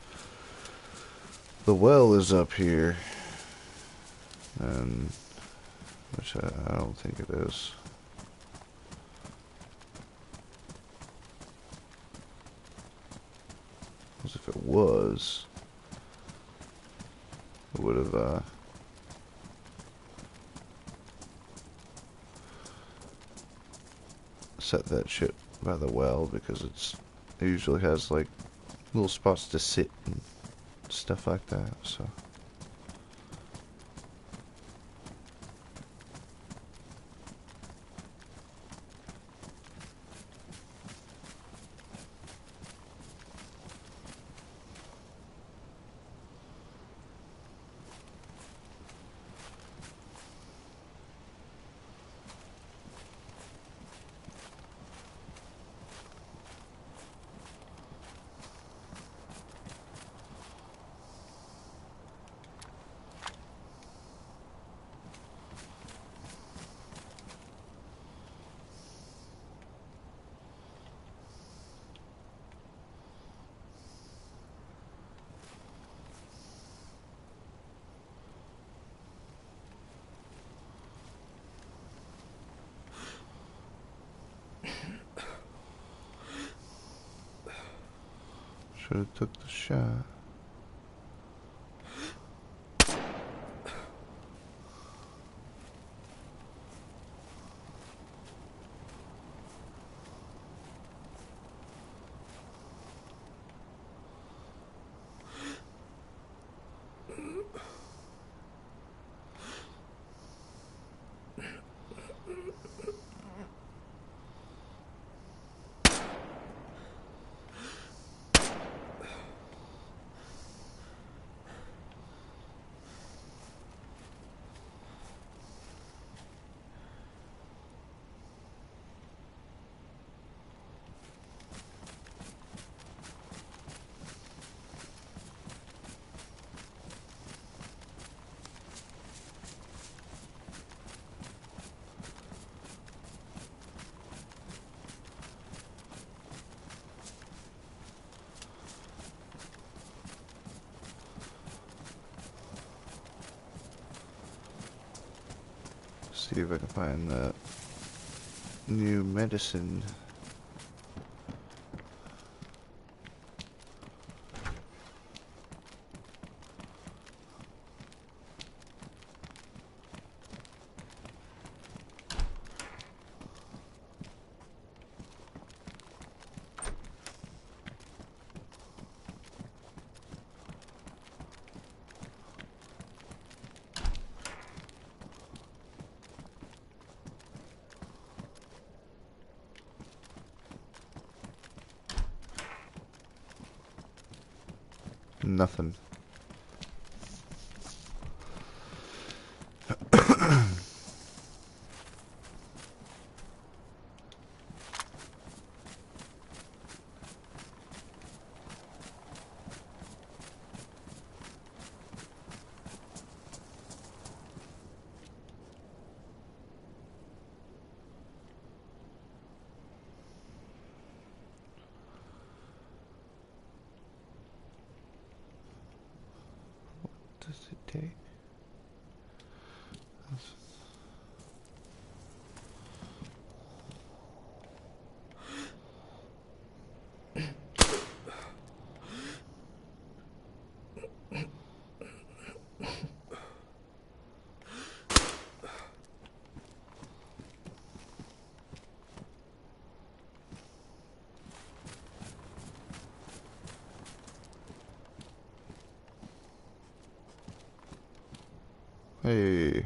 the well is up here, and which I don't think it is. Because if it was, it would have set that shit by the well, because it usually has like little spots to sit and stuff like that, so. Should have took the shot. See if I can find that new medicine. Nothing. Does it take? Hey.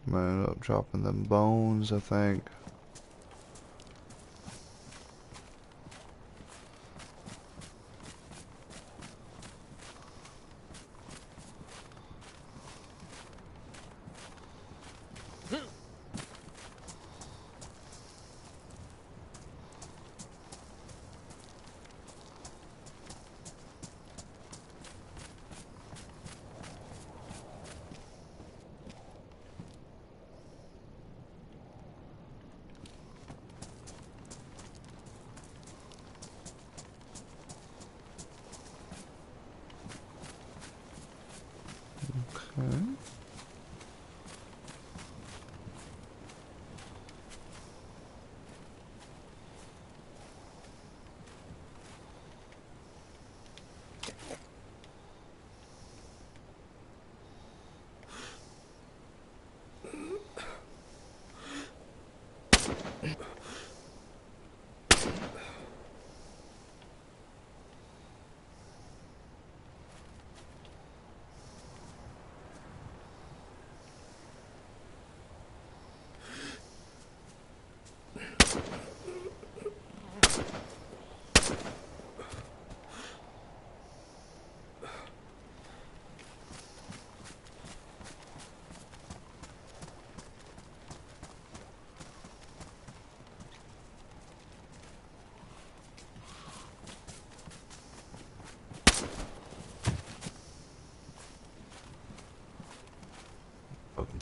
Might end up dropping them bones, I think.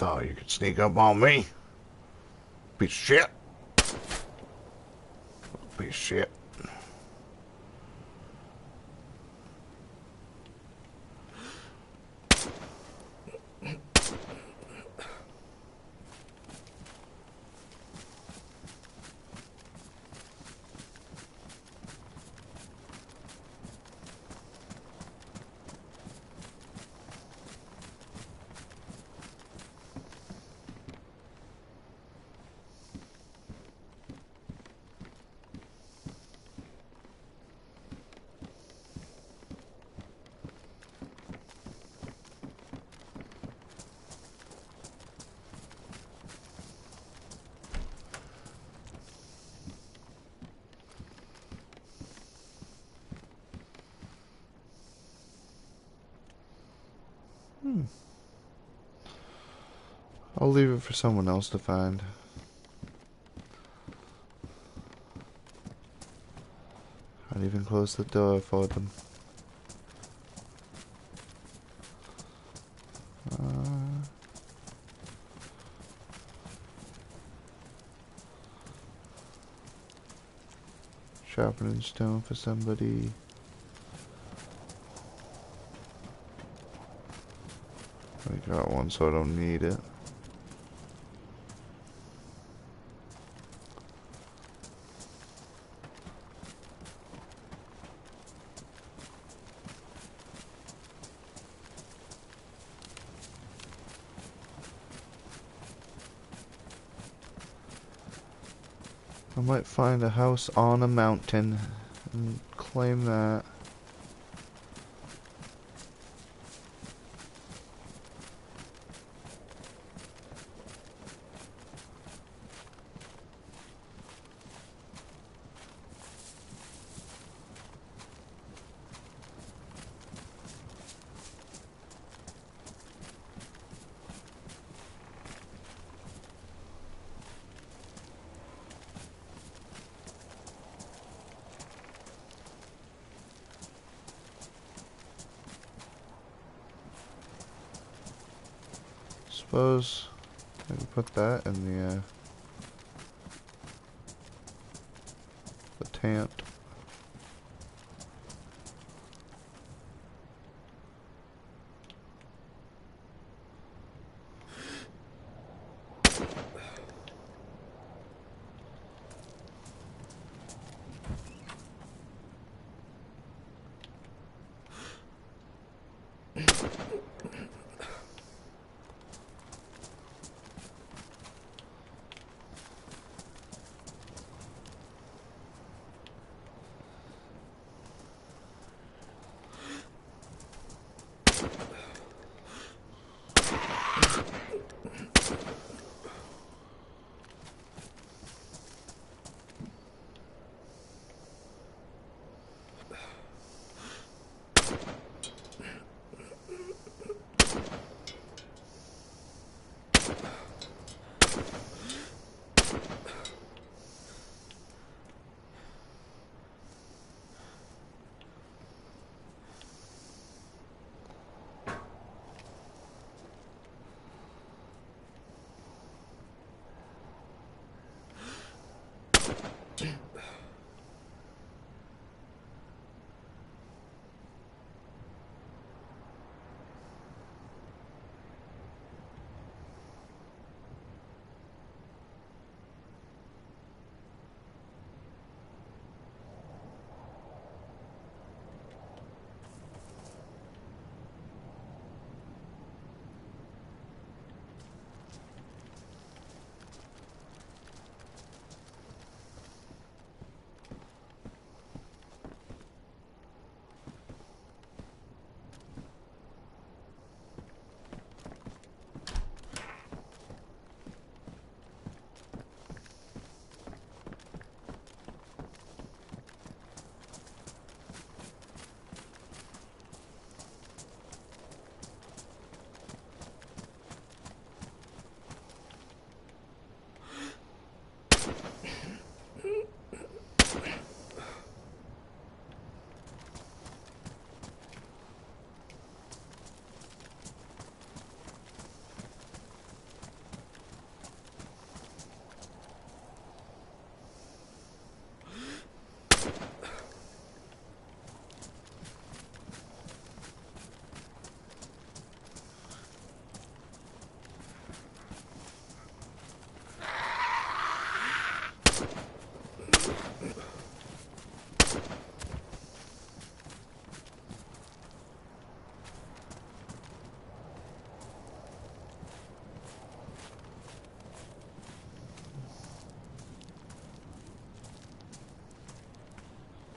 thought you could sneak up on me? Piece of shit. Piece of shit. I'll leave it for someone else to find. I'd even close the door for them. Sharpening stone for somebody. I got one, so I don't need it. I might find a house on a mountain and claim that. Suppose I can put that in the tent.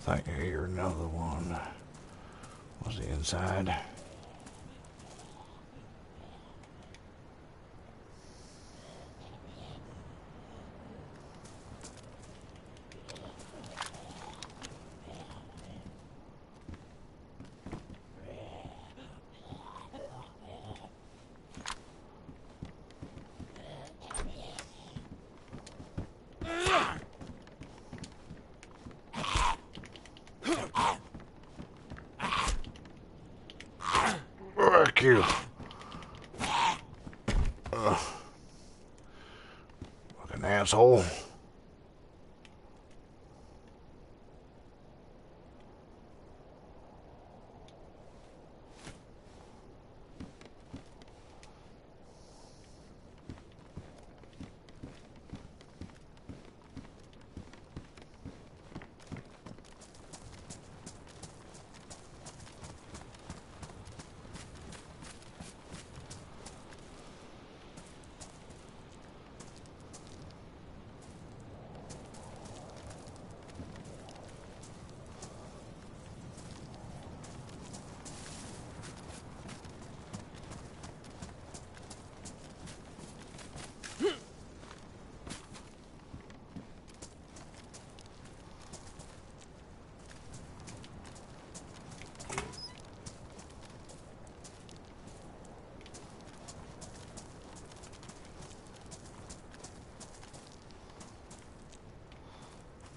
think here another one. Was the inside? Fuck you. Fucking asshole.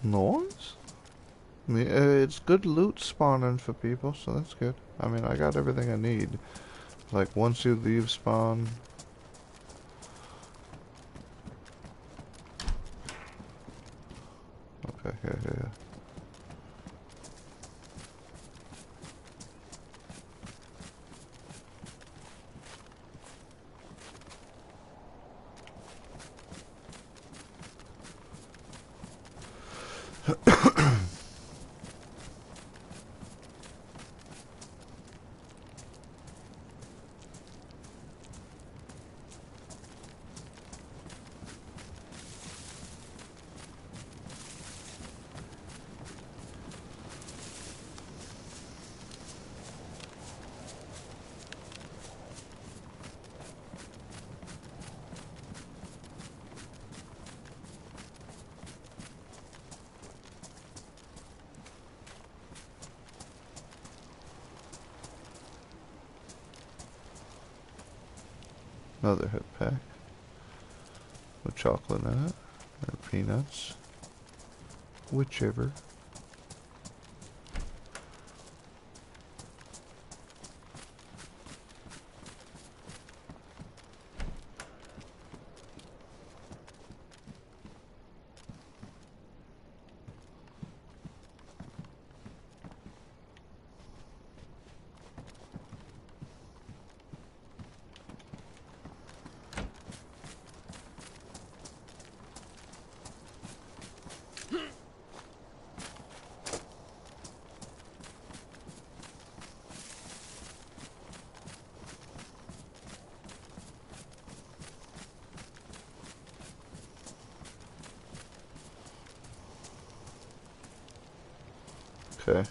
Noise? I mean, it's good loot spawning for people, so that's good. I mean, I got everything I need. Like, once you leave spawn... Okay, yeah. Another hip pack with chocolate in it, or peanuts, whichever. Okay.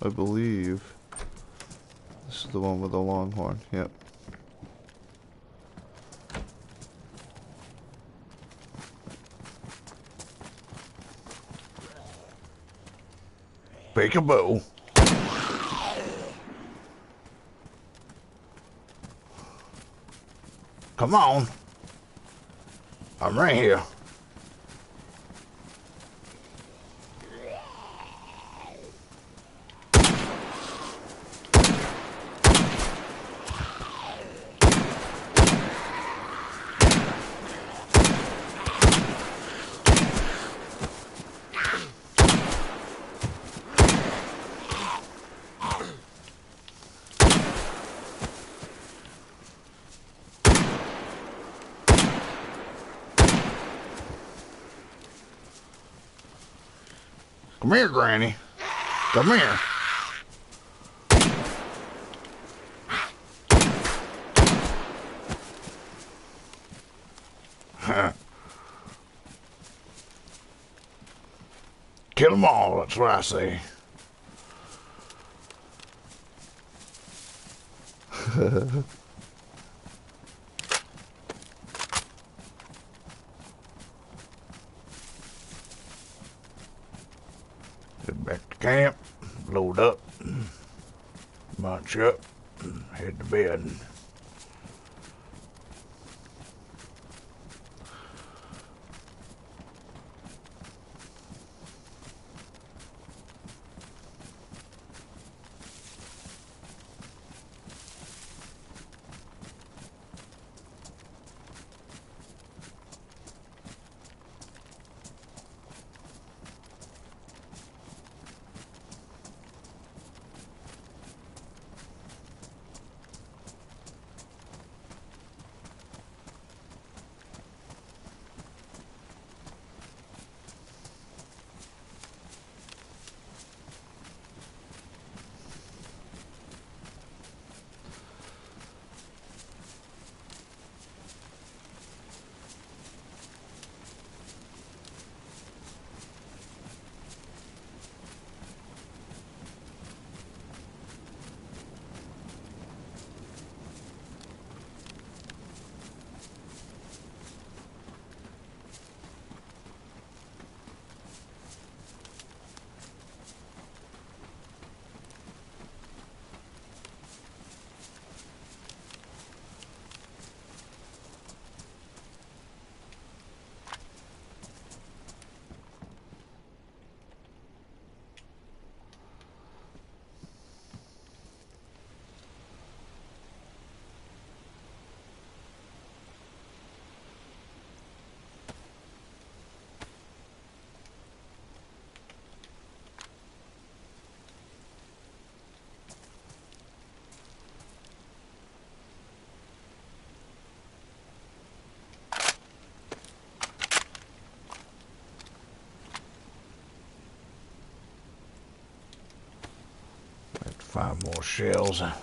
I believe this is the one with the longhorn. Yep. Peekaboo. Come on. I'm right here. Come here, Granny. Come here. Huh. kill them all, that's what I say. Get back to camp, load up, march up, head to bed. Got 5 more shells. I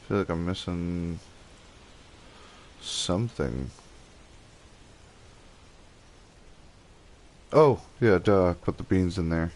feel like I'm missing something. Oh, yeah, duh. Put the beans in there.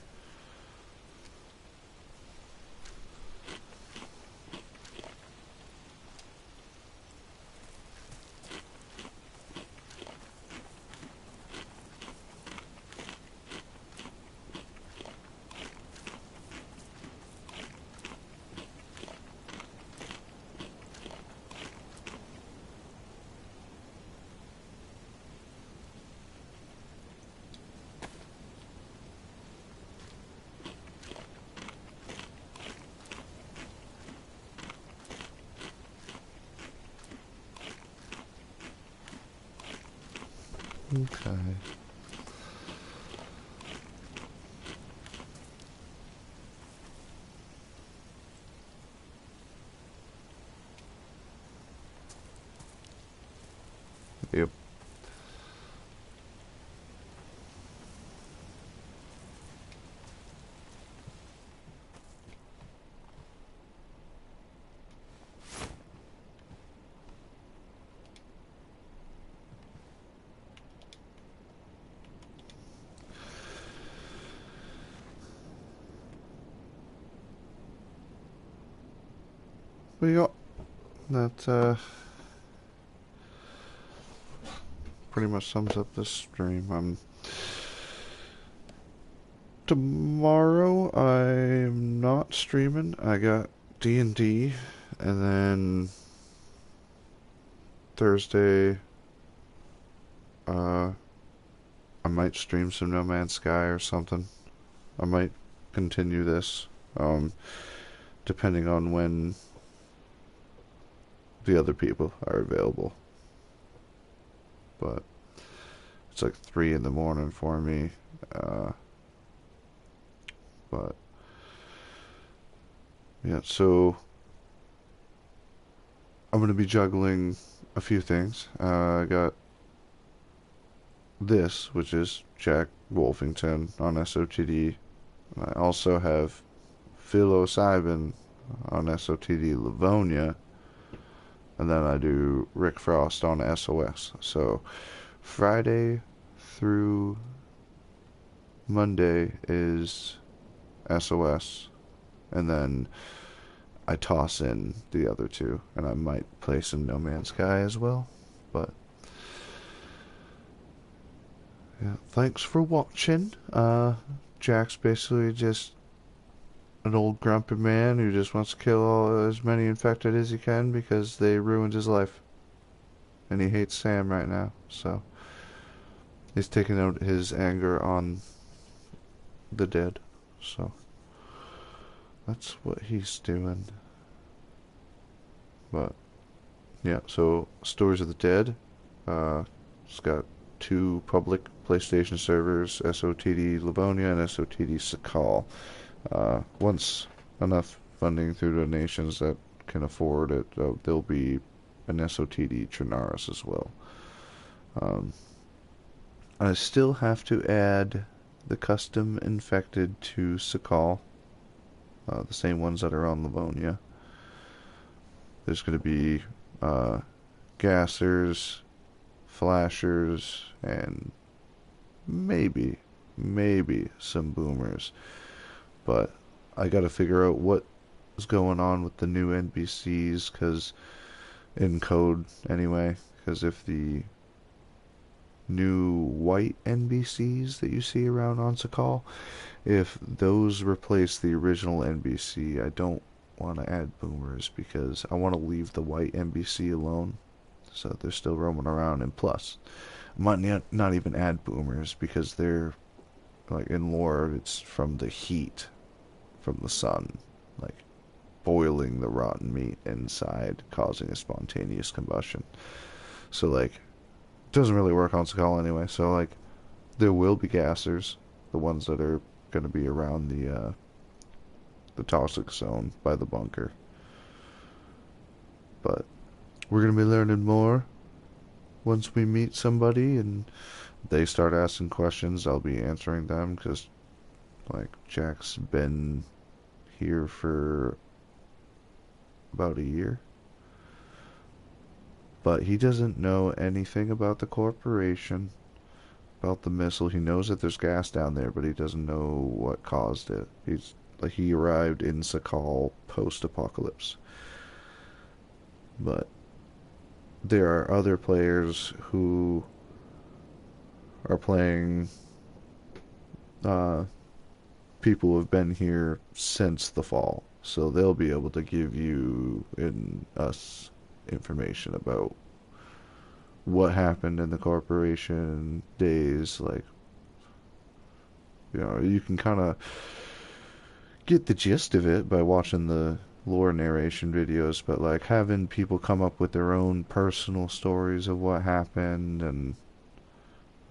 Okay. Yep. But yeah, that pretty much sums up this stream. Tomorrow I'm not streaming. I got D&D, and then Thursday I might stream some No Man's Sky or something. I might continue this, depending on when the other people are available. But it's like 3 in the morning for me. But yeah, so I'm going to be juggling a few things. I got this, which is Jack Wolfington on SOTD. And I also have psilocybin on SOTD Livonia. And then I do Rick Frost on SOS. So Friday through Monday is SOS. And then I toss in the other two. And I might play some No Man's Sky as well. But yeah, thanks for watching. Jack's basically just an old grumpy man who just wants to kill as many infected as he can because they ruined his life. And he hates Sam right now, so he's taking out his anger on the dead. So that's what he's doing. But yeah, so Stories of the Dead. It's got 2 public PlayStation servers, SOTD Livonia and SOTD Sakhal. Once enough funding through donations that can afford it, there'll be an SOTD Chernarus as well. I still have to add the custom infected to Sakhal, the same ones that are on Livonia. There's going to be gassers, flashers, and maybe some boomers. But I gotta figure out what is going on with the new NPCs, because in code anyway, because if the new white NPCs that you see around on Sakhal, if those replace the original NPC, I don't want to add boomers because I want to leave the white NPC alone, so they're still roaming around. And plus, I might not even add boomers because they're, like, in lore, it's from the heat from the sun, like boiling the rotten meat inside, causing a spontaneous combustion. So, like, it doesn't really work on Sakhal anyway. So, like, there will be gassers, the ones that are going to be around the toxic zone by the bunker. But we're going to be learning more once we meet somebody and they start asking questions. I'll be answering them because, like, Jack's been here for about a year, but he doesn't know anything about the corporation, about the missile. He knows that there's gas down there, but he doesn't know what caused it. He arrived in Sakhal post-apocalypse. But there are other players who are playing people who have been here since the fall, so they'll be able to give you and us information about what happened in the corporation days. Like, you can kind of get the gist of it by watching the lore narration videos, but, like, having people come up with their own personal stories of what happened, and,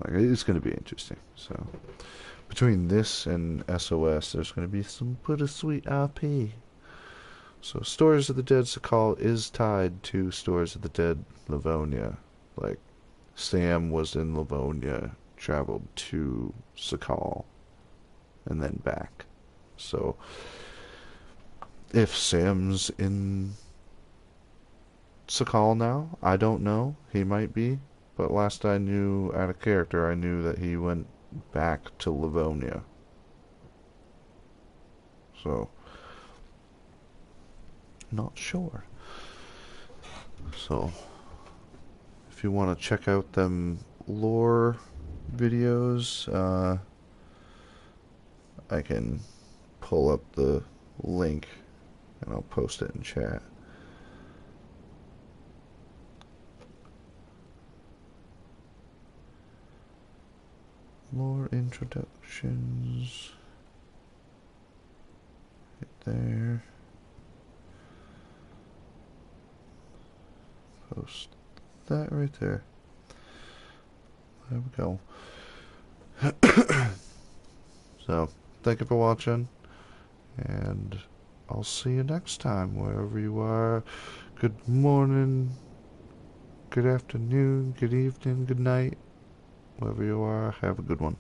like, it's going to be interesting. So between this and SOS, there's going to be some pretty sweet IP. So Stories of the Dead Sakhal is tied to Stories of the Dead Livonia. Like, Sam was in Livonia, traveled to Sakhal, and then back. So if Sam's in Sakhal now, I don't know. He might be. But last I knew out of character, I knew that he went back to Livonia. So, not sure. So, if you want to check out them lore videos, I can pull up the link and I'll post it in chat. Lore introductions. Right there. Post that right there. There we go. So, thank you for watching, and I'll see you next time, wherever you are. Good morning, good afternoon, good evening, good night, wherever you are. Have a good one.